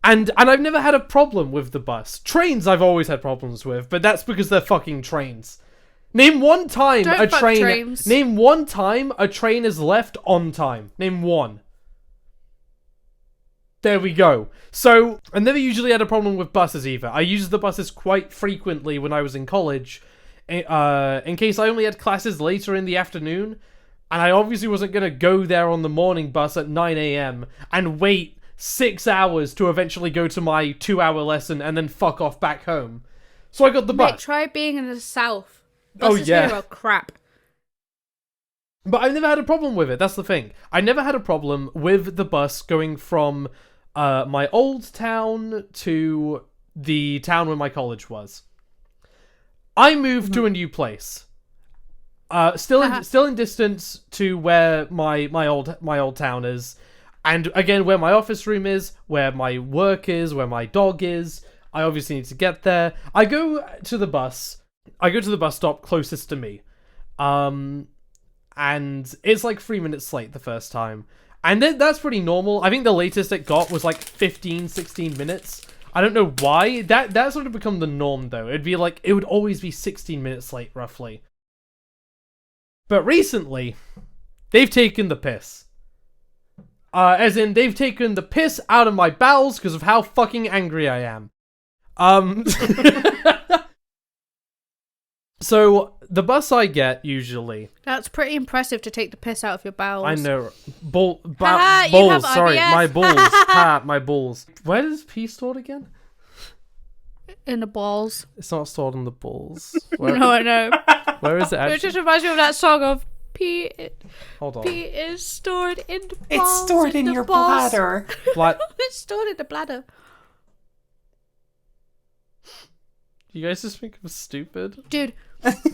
And I've never had a problem with the bus. Trains I've always had problems with, but that's because they're fucking trains. Name one time Name one time a train is left on time. Name one. There we go. So, I never usually had a problem with buses either. I used the buses quite frequently when I was in college, in case I only had classes later in the afternoon, and I obviously wasn't going to go there on the morning bus at 9 a.m. and wait 6 hours to eventually go to my 2-hour lesson and then fuck off back home. So I got the bus. Mate, try being in the south. Buses here are crap. But I've never had a problem with it. That's the thing. I never had a problem with the bus going from my old town to the town where my college was. I moved to a new place. Still in distance to where my old town is, and again where my office room is, where my work is, where my dog is. I obviously need to get there. I go to the bus I go to the bus stop closest to me. And it's like 3 minutes late the first time. And then that's pretty normal. I think the latest it got was like 15, 16 minutes. I don't know why. That sort of become the norm, though. It would always be 16 minutes late, roughly. But recently, they've taken the piss. As in, they've taken the piss out of my bowels because of how fucking angry I am. So, the bus I get, usually... That's pretty impressive to take the piss out of your bowels. I know. You Balls, have sorry. IBS. My balls. My balls. Where is pee stored again? In the balls. It's not stored in the balls. Where, No, I know. where is it It actually? just reminds me of that song of pee. Hold on. Pee is stored in the balls. It's stored in the your balls. bladder. It's stored in the bladder. You guys just think I'm stupid? Dude.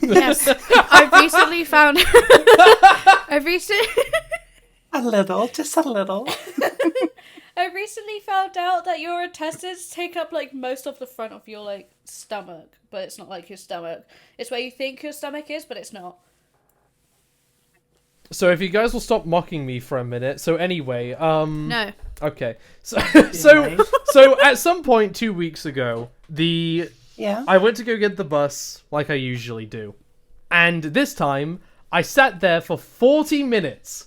Yes. I've recently found... A little, just a little. I recently found out that your intestines take up like most of the front of your like stomach, but it's not like your stomach. It's where you think your stomach is, but it's not. So if you guys will stop mocking me for a minute. So anyway, No. Okay. So at some point 2 weeks ago, Yeah. I went to go get the bus like I usually do. And this time, I sat there for 40 minutes.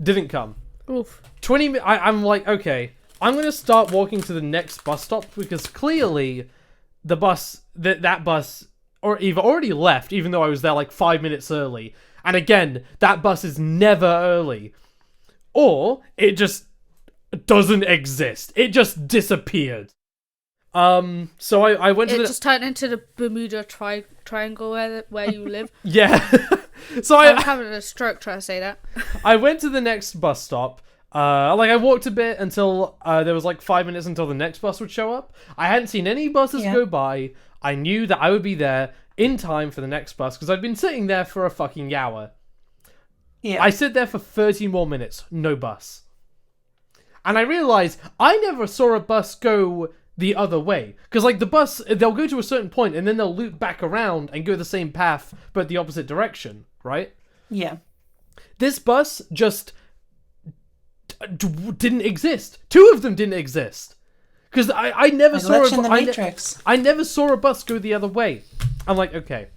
Didn't come. Oof. 20 minutes. I'm like, okay, I'm going to start walking to the next bus stop because clearly the bus, that bus, or either already left, even though I was there like 5 minutes early. And again, that bus is never early. Or it just doesn't exist. It just disappeared. So I went to It just turned into the Bermuda Triangle where you live. Yeah. So I was having a stroke trying to say that. I went to the next bus stop. I walked a bit until there was like 5 minutes until the next bus would show up. I hadn't seen any buses go by. I knew that I would be there in time for the next bus because I'd been sitting there for a fucking hour. Yeah. I sit there for 30 more minutes, no bus. And I realized I never saw a bus go the other way. Because, like, the bus, they'll go to a certain point and then they'll loop back around and go the same path, but the opposite direction, right? Yeah. This bus just didn't exist. Two of them didn't exist. Because I never saw in the Matrix. I never saw a bus go the other way. I'm like, okay.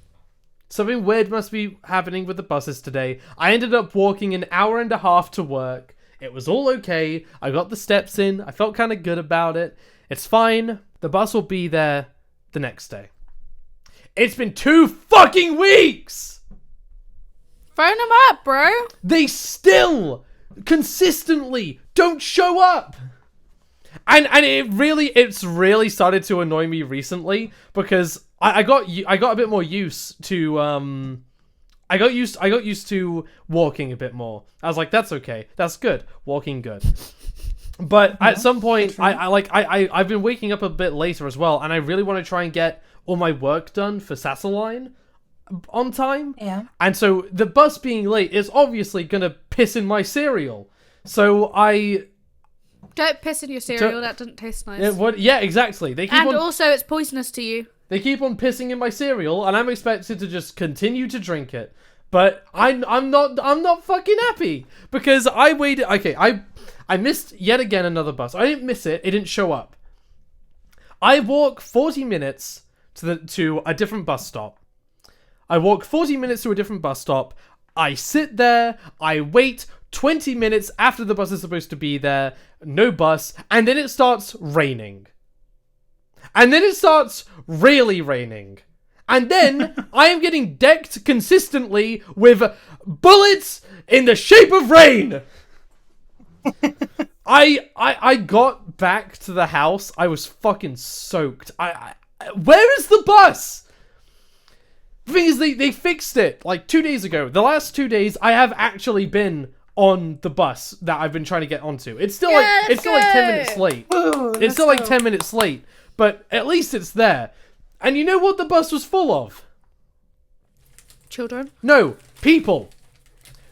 Something weird must be happening with the buses today. I ended up walking an hour and a half to work. It was all okay. I got the steps in. I felt kind of good about it. It's fine. The bus will be there the next day. It's been 2 fucking weeks! Phone them up, bro. They still consistently don't show up. And it's really started to annoy me recently because I got a bit more used to I got used to walking a bit more. I was like, that's okay. That's good. Walking good. But at some point I've been waking up a bit later as well, and I really want to try and get all my work done for Sassaline on time. Yeah. And so the bus being late is obviously gonna piss in my cereal. So Don't piss in your cereal. That doesn't taste nice. Yeah, exactly. Also, it's poisonous to you. They keep on pissing in my cereal, and I'm expected to just continue to drink it. But I'm not fucking happy because I waited. Okay, I missed yet again another bus. I didn't miss it. It didn't show up. I walk 40 minutes to a different bus stop. I walk 40 minutes to a different bus stop. I sit there. I wait 20 minutes after the bus is supposed to be there. No bus. And then it starts raining. And then it starts really raining. And then I am getting decked consistently with bullets in the shape of rain. I got back to the house. I was fucking soaked. Where is the bus? The thing is, they fixed it like 2 days ago. The last 2 days, I have actually been on the bus that I've been trying to get onto. It's still like 10 minutes late. It's still like 10 minutes late, but at least it's there. And you know what the bus was full of? Children? No, people.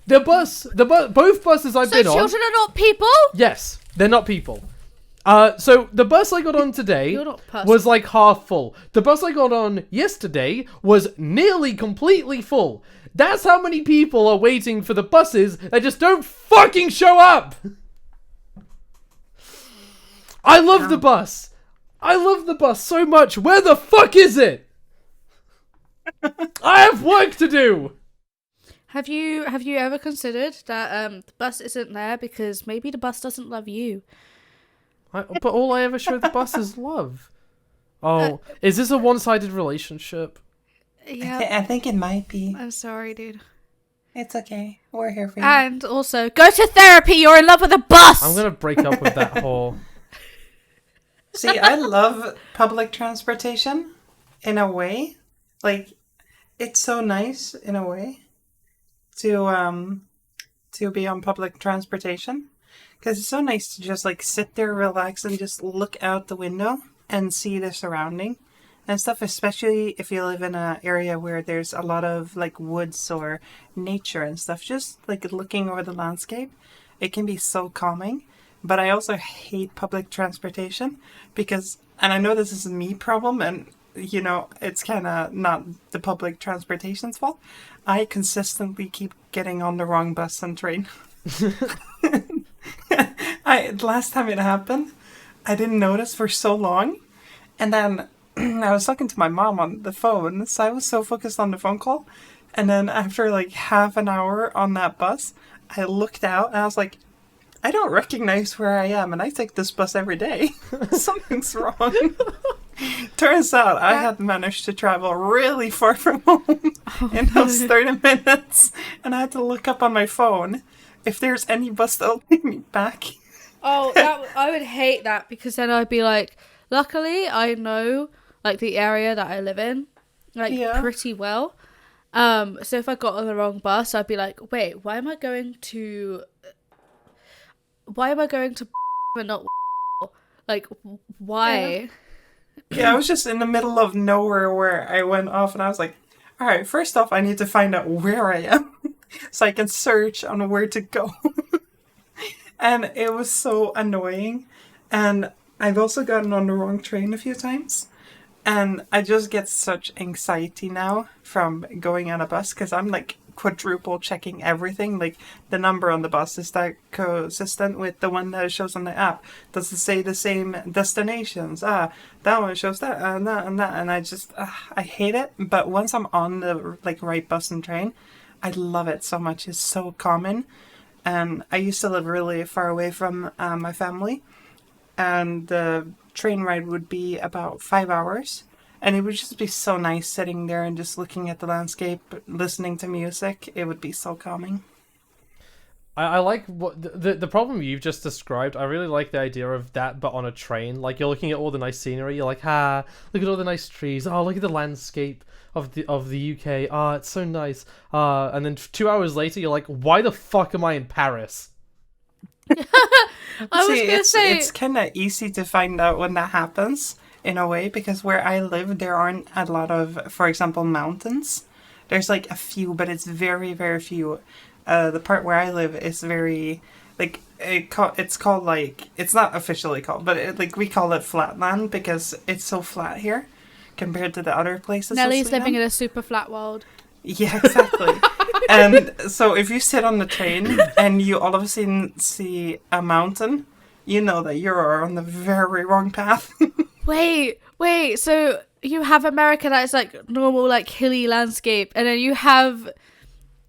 Both buses I've been on. So children are not people? Yes, they're not people. So the bus I got on today You're not personal. was like half full. The bus I got on yesterday was nearly completely full. That's how many people are waiting for the buses that just don't fucking show up. I love the bus. I love the bus so much. Where the fuck is it? I have work to do. Have you ever considered that the bus isn't there because maybe the bus doesn't love you? But all I ever show the bus is love. Oh, is this a one-sided relationship? Yeah, I think it might be. I'm sorry, dude. It's okay. We're here for you. And also, go to therapy. You're in love with a bus. I'm gonna break up with that whore. See, I love public transportation in a way. Like, it's so nice in a way to be on public transportation. Because it's so nice to just like sit there, relax, and just look out the window and see the surrounding and stuff, especially if you live in an area where there's a lot of like woods or nature and stuff. Just like looking over the landscape, it can be so calming. But I also hate public transportation because, and I know this is a me problem, and you know, it's kind of not the public transportation's fault. I consistently keep getting on the wrong bus and train. Last time it happened, I didn't notice for so long, and then I was talking to my mom on the phone, so I was so focused on the phone call, and then after like half an hour on that bus, I looked out and I was like, I don't recognize where I am, and I take this bus every day. Something's wrong. Turns out I had managed to travel really far from home in those 30 minutes, and I had to look up on my phone if there's any bus that'll take me back. Oh, I would hate that because then I'd be like, luckily I know like the area that I live in like pretty well. So if I got on the wrong bus, I'd be like, wait, why am I going to and not like why? Yeah, I was just in the middle of nowhere where I went off, and I was like, all right, first off, I need to find out where I am so I can search on where to go. And it was so annoying. And I've also gotten on the wrong train a few times. And I just get such anxiety now from going on a bus because I'm like quadruple checking everything. Like the number on the bus, is that consistent with the one that shows on the app? Does it say the same destinations? That one shows that and that and that. And I just, I hate it. But once I'm on the like right bus and train, I love it so much. It's so common. And I used to live really far away from my family. And the train ride would be about 5 hours. And it would just be so nice sitting there and just looking at the landscape, listening to music. It would be so calming. I like what the problem you've just described. I really like the idea of that, but on a train. Like you're looking at all the nice scenery. You're like, look at all the nice trees. Oh, look at the landscape of the UK. It's so nice. And then 2 hours later, you're like, why the fuck am I in Paris? It's kind of easy to find out when that happens in a way, because where I live, there aren't a lot of, for example, mountains. There's like a few, but it's very, very few. The part where I live is very, like, it's called, like, it's not officially called, but we call it flatland because it's so flat here compared to the other places. Nellie's living in a super flat world. Yeah, exactly. And so if you sit on the train and you all of a sudden see a mountain, you know that you're on the very wrong path. Wait, so you have America that is like normal, like hilly landscape, and then you have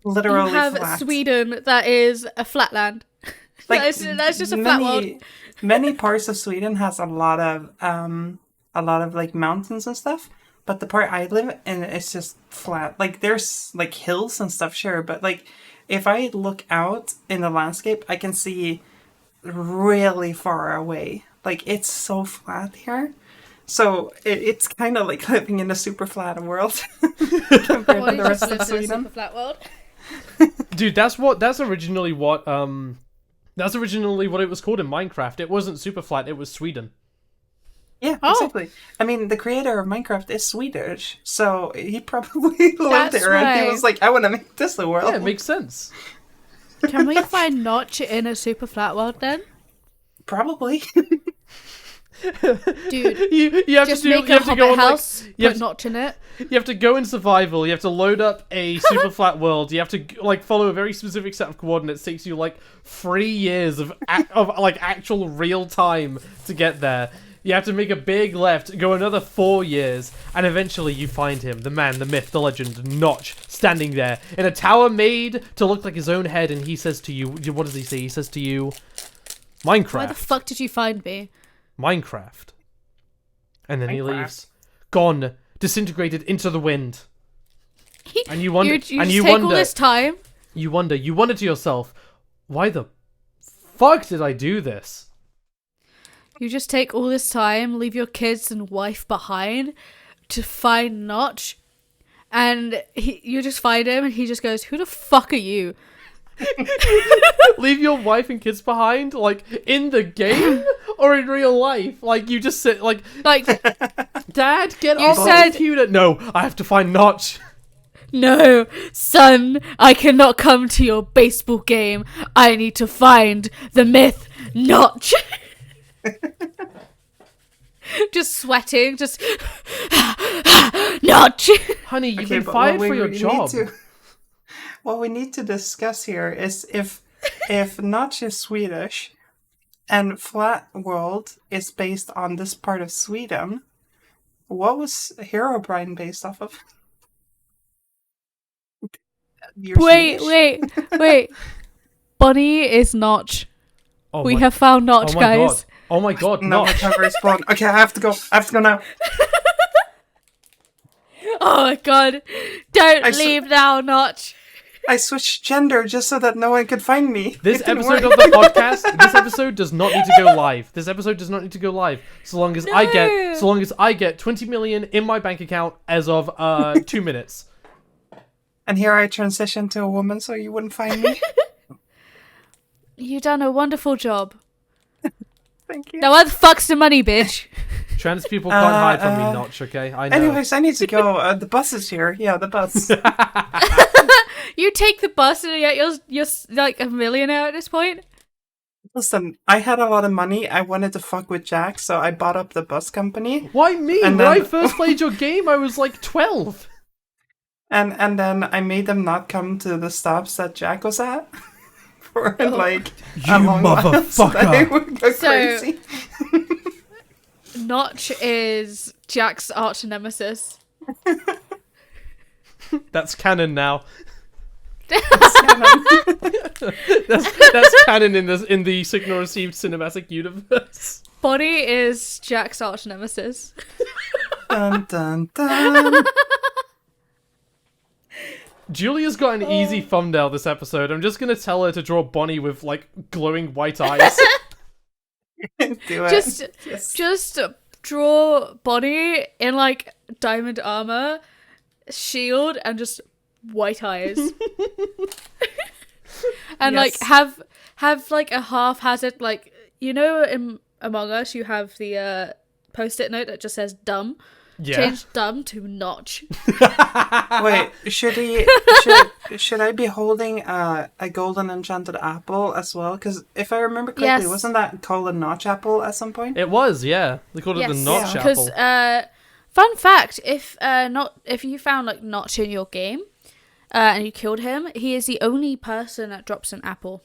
literally flat. Sweden that is a flatland. Like, that's just a flat world. Many parts of Sweden has a lot of like mountains and stuff, but the part I live in, it's just flat. Like there's like hills and stuff, sure, but like if I look out in the landscape, I can see really far away. Like it's so flat here. So it's kind of like living in a super flat world compared to the rest of Sweden. Super flat world. Dude, that's originally what it was called in Minecraft. It wasn't super flat, it was Sweden. Yeah, exactly. I mean, the creator of Minecraft is Swedish, so he probably lived there, and he was like, I want to make this the world. Yeah, it makes sense. Can we find Notch in a super flat world then? Probably. Dude, you have just to do. make You a have to go hobbit on house, you have put to- Notch in it. You have to go in survival. You have to load up a Superflat world. You have to like follow a very specific set of coordinates. It takes you like 3 years of like actual real time to get there. You have to make a big left, go another 4 years, and eventually you find him, the man, the myth, the legend, Notch, standing there in a tower made to look like his own head. And he says to you, what does he say? He says to you, Minecraft. Why the fuck did you find me? Minecraft. And then he Minecraft. leaves, gone, disintegrated into the wind. And you wonder, you and just you take wonder, all this time. you wonder to yourself, why the fuck did I do this? You just take all this time, leave your kids and wife behind to find Notch, and you just find him, and he just goes, "Who the fuck are you?" Leave your wife and kids behind, like in the game or in real life? Like you just sit, like, Like, Dad, get You off the said- computer. No, I have to find Notch. no, son, I cannot come to your baseball game. I need to find the myth Notch. Just sweating, just Notch. Honey, you've Okay, been but fired what for we your need job. what we need to discuss here is if Notch is Swedish and Flat World is based on this part of Sweden, what was Herobrine based off of? You're Swedish? Wait. Bonnie is Notch. Oh We my- have found Notch, oh my guys. God. Oh my God, No, my Notch. cover is blown. Okay, I have to go. I have to go now. Oh my god. Don't I s- leave now, Notch. I switched gender just so that no one could find me. This It didn't episode work. of the podcast, this episode does not need to go live. This episode does not need to go live. So long as I get 20 million in my bank account as of 2 minutes. And here I transitioned to a woman so you wouldn't find me. You done a wonderful job. Thank you. Now where the fuck's the money, bitch? Trans people can't hide from me, Notch, okay? I know. Anyways, I need to go. The bus is here. Yeah, the bus. You take the bus and yet you're like a millionaire at this point? Listen, I had a lot of money. I wanted to fuck with Jack, so I bought up the bus company. Why me? And When I then- first played your game, I was like 12. And then I made them not come to the stops that Jack was at. For like a long while, so that they would go So- crazy. Notch is Jack's arch nemesis. That's canon now. That's That's canon in the signal received cinematic universe. Bonnie is Jack's arch nemesis. dun dun dun. Julia's got an easy thumbnail this episode. I'm just gonna tell her to draw Bonnie with like glowing white eyes. Do it. Just draw Bonnie in like diamond armor, shield, and just white eyes. And like Yes. have like a haphazard, like, you know, in Among Us you have the post-it note that just says dumb. Yeah. Change dumb to Notch. Wait, should I be holding a golden enchanted apple as well? Because if I remember correctly, Yes. wasn't that called a notch apple at some point? It was, yeah. They called it the Notch Because apple. fun fact, if you found like Notch in your game, and you killed him, he is the only person that drops an apple.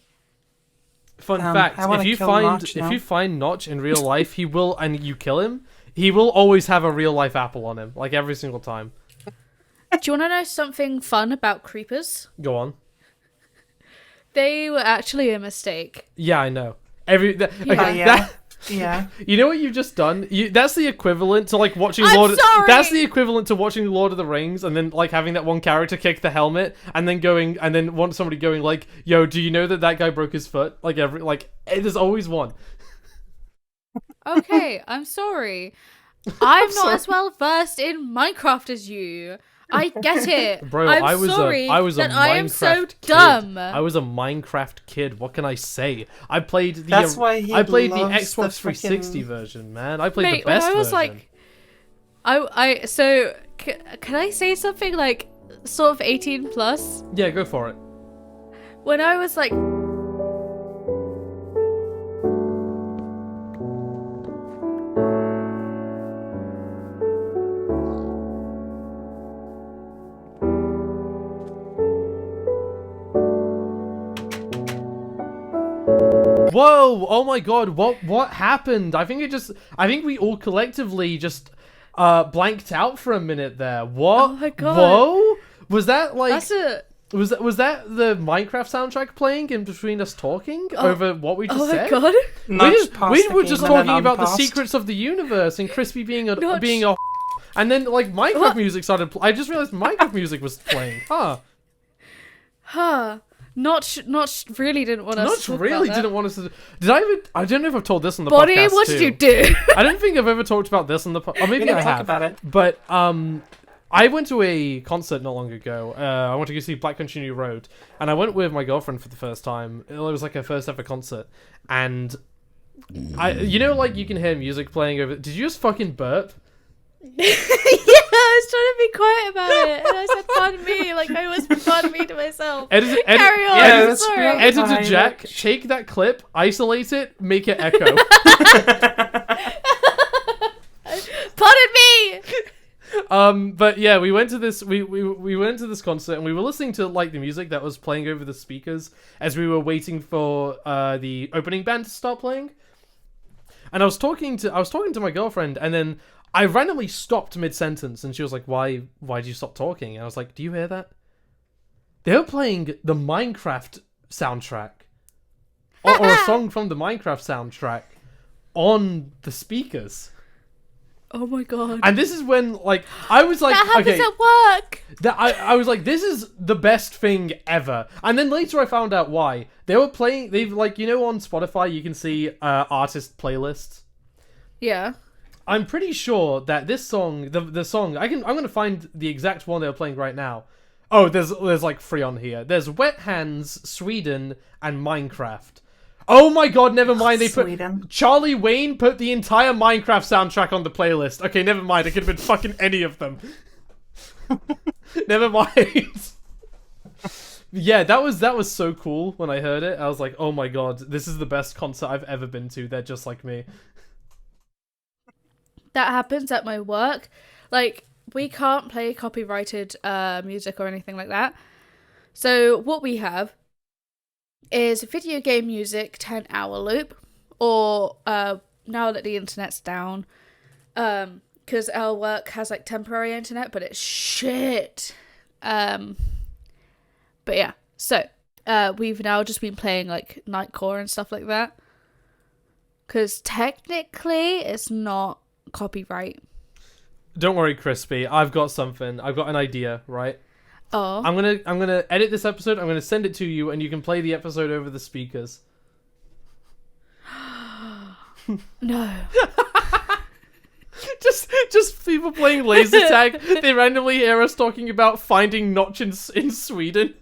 Fun I fact: wanna if kill Notch now. you find Notch in real life, he will, and you kill him, he will always have a real life apple on him, like every single time. Do you want to know something fun about creepers? Go on. They were actually a mistake. Yeah, I know. Okay, Yeah. Yeah. you know what you've just done? That's the equivalent to like watching I'm Lord. sorry! That's the equivalent to watching Lord of the Rings and then like having that one character kick the helmet and then want somebody going like, "Yo, do you know that guy broke his foot?" There's always one. Okay, I'm sorry. I'm not as well versed in Minecraft as you. I get it. Bro, I'm I was sorry a that Minecraft I am so kid. dumb. I was a Minecraft kid. What can I say? I played the That's why he I played the loves the Xbox 360 frickin- version, man. I played Mate, the best when I was version. can I say something like sort of 18 plus? Yeah, go for it. When I was like Whoa! Oh my god! What happened? I think we all collectively just blanked out for a minute there. What? Oh my god! Whoa! Was that like? That's it. Was that the Minecraft soundtrack playing in between us talking over what we just said? Oh my god! We were just talking about the unpaused. secrets of the universe and Crispy being a and then like Minecraft music started. I just realized Minecraft music was playing. Huh. Not really didn't want us to talk about that. Didn't want us to. Did I ever? I don't know if I've told this on the Bonnie, podcast. what did you do? I don't think I've ever talked about this on the. Or maybe I have. About it. But I went to a concert not long ago. I went to go see Black Country New Road, and I went with my girlfriend for the first time. It was like her first ever concert, and like you can hear music playing over. Did you just fucking burp? Yeah, I was trying to be quiet about it, and I said "pardon me," like I whispered "pardon me" to myself. Carry on. Yeah, sorry. Editor Jack, take that clip, isolate it, make it echo. Pardon me. But yeah, we went to this concert, and we were listening to like the music that was playing over the speakers as we were waiting for the opening band to start playing. And I was talking to my girlfriend, and then I randomly stopped mid-sentence, and she was like, why did you stop talking? And I was like, do you hear that? They were playing the Minecraft soundtrack. or a song from the Minecraft soundtrack on the speakers. Oh my god. And this is when, like, I was like, that happens okay, at work. I was like, this is the best thing ever. And then later I found out why. They've on Spotify you can see artist playlists. Yeah. I'm pretty sure that this song, the song, I'm gonna find the exact one they were playing right now. Oh, there's like 3 on here. There's Wet Hands, Sweden, and Minecraft. Oh my god, never mind. They put Charlie Wayne put the entire Minecraft soundtrack on the playlist. Okay, never mind. It could have been fucking any of them. Never mind. Yeah, that was so cool when I heard it. I was like, oh my god, this is the best concert I've ever been to. They're just like me. That happens at my work. Like, we can't play copyrighted music or anything like that. So what we have is video game music 10-hour loop, or now that the internet's down, because our work has like temporary internet, but it's shit. But yeah, so we've now just been playing like Nightcore and stuff like that, because technically it's not copyright. Don't worry, Crispy. I've got something. I've got an idea, right? Oh. I'm gonna edit this episode. I'm gonna send it to you, and you can play the episode over the speakers. No. just people playing laser tag. They randomly hear us talking about finding Notch in Sweden.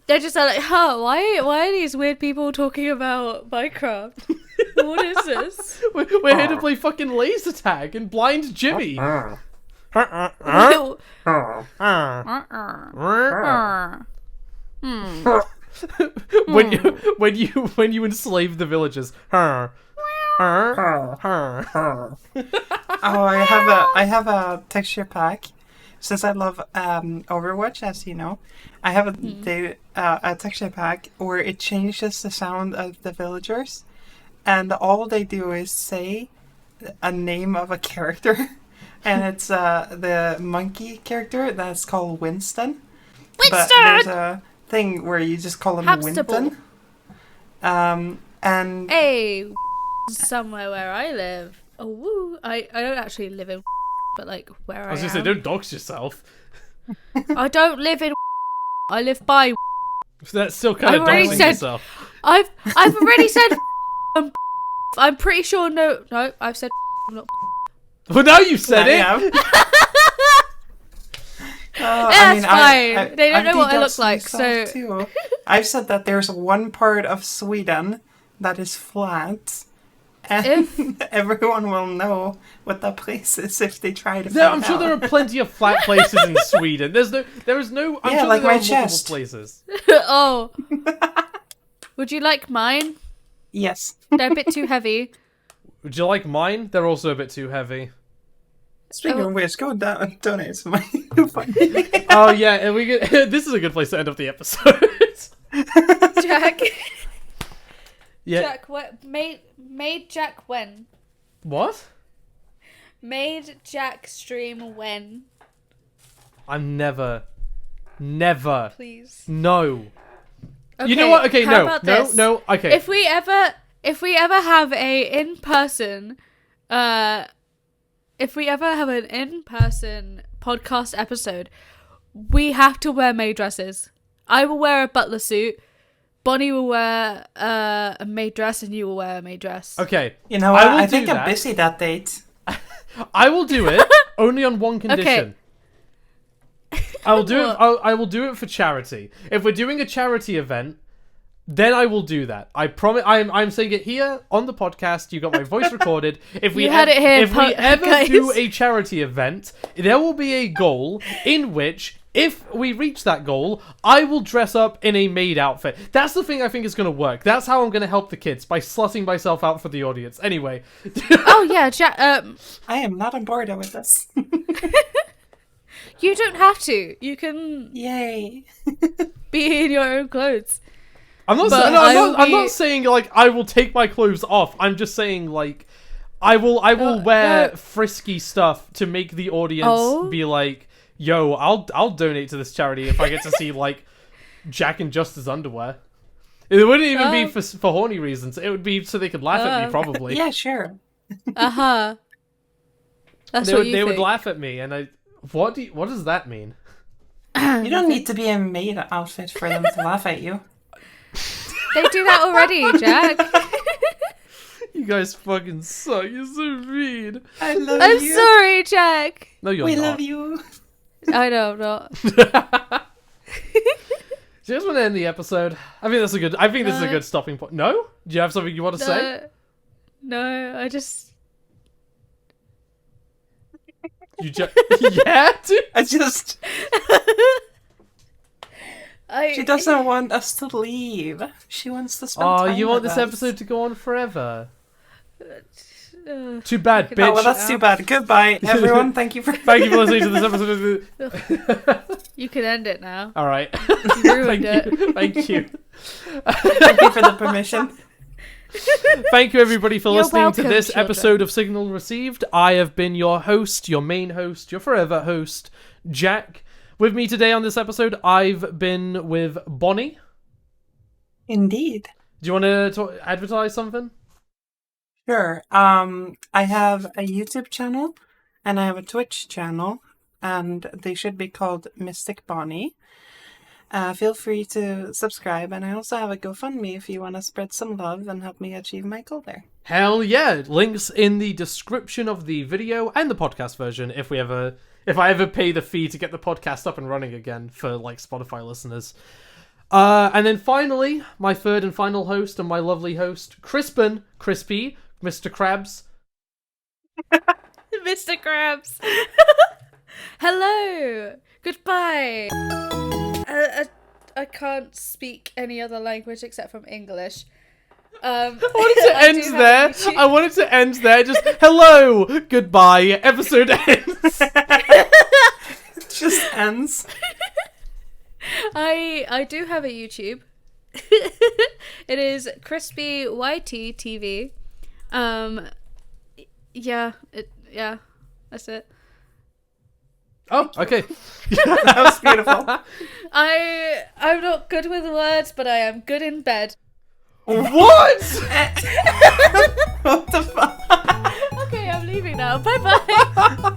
They're just like, why are these weird people talking about Minecraft? What is this? We're here to play fucking laser tag and blind Jimmy. when you enslave the villagers. Oh, I have a texture pack. Since I love Overwatch, as you know, I have a texture pack where it changes the sound of the villagers, and all they do is say a name of a character, and it's the monkey character that's called Winston. But there's a thing where you just call him Huxtable. Winston. And hey, somewhere where I live. Oh, woo. I don't actually live in, but like where I was am. gonna say, don't dox yourself. I don't live in. I live by. So that's still kind of doxing yourself. I've already said. I'm pretty sure. No, I've said. Not. Well, now you've said it. That's fine. They don't know what I look like, so. Too. I've said that there's one part of Sweden that is flat. And everyone will know what that place is if they try to find out. I'm sure there are plenty of flat places in Sweden. There is no. I'm sure like there my are chest. multiple places. Oh. Would you like mine? Yes. They're a bit too heavy. Would you like mine? They're also a bit too heavy. Speaking of which, go down and donate to my. Oh yeah, and this is a good place to end up the episode. Jack. Yeah. Jack, what made Jack when? What? Made Jack stream when? I'm never. Please. No. Okay, You know what? Okay, how about this? no. Okay. If we ever have a in-person podcast episode, we have to wear maid dresses. I will wear a butler suit. Bonnie will wear a maid dress, and you will wear a maid dress. Okay. You know what? I think do I'm that. busy that date. I will do it only on one condition. I will do it. I will do it for charity. If we're doing a charity event, then I will do that. I promise. I'm saying it here on the podcast. You got my voice recorded. If we You had it here, if we ever guys. do a charity event, there will be a goal in which, if we reach that goal, I will dress up in a maid outfit. That's the thing I think is going to work. That's how I'm going to help the kids, by slutting myself out for the audience. Anyway. Oh yeah, Jack. I am not on board with this. You don't have to. You can Yay. be in your own clothes. I'm not. But I'm not saying like I will take my clothes off. I'm just saying like I will wear frisky stuff to make the audience be like, "Yo, I'll donate to this charity if I get to see like Jack and Justice underwear." It wouldn't even be for horny reasons. It would be so they could laugh at me, probably. Yeah, sure. That's they would laugh at me, and what does that mean? You don't need to be a maid outfit for them to laugh at you. They do that already, Jack. You guys fucking suck. You're so mean. I'm sorry, Jack. No, you're not. We love you. I know, I'm not. Do you guys want to end the episode? I think this is a good stopping point. No? Do you have something you want to say? No, I just... Yeah, dude. She doesn't want us to leave. She wants to spend time you want with this us. episode to go on forever? Too bad, bitch. Oh, well, that's too bad. Goodbye, everyone. Thank you for listening to this episode of You can end it now. All right. You ruined it. Thank you. Thank you for the permission. Thank you, everybody, for You're listening to welcome, this children. episode of Signal Received. I have been your host, your main host, your forever host, Jack. With me today on this episode, I've been with Bonnie. Indeed. Do you want to advertise something? Sure. I have a YouTube channel and I have a Twitch channel, and they should be called Mystic Bonnie. Feel free to subscribe, and I also have a GoFundMe if you want to spread some love and help me achieve my goal there. Hell yeah! Links in the description of the video and the podcast version if I ever pay the fee to get the podcast up and running again for like Spotify listeners. And then finally, my third and final host and my lovely host, Crispy, Mr. Krabs. Mr. Krabs. Hello. Goodbye. I can't speak any other language except from English. I wanted to end there. Just hello, goodbye. Episode ends. It just ends. I do have a YouTube. It is Crispy YT TV. Yeah, that's it. Oh, okay. That was beautiful. I'm not good with words, but I am good in bed. What? What the fuck? Okay, I'm leaving now. Bye bye.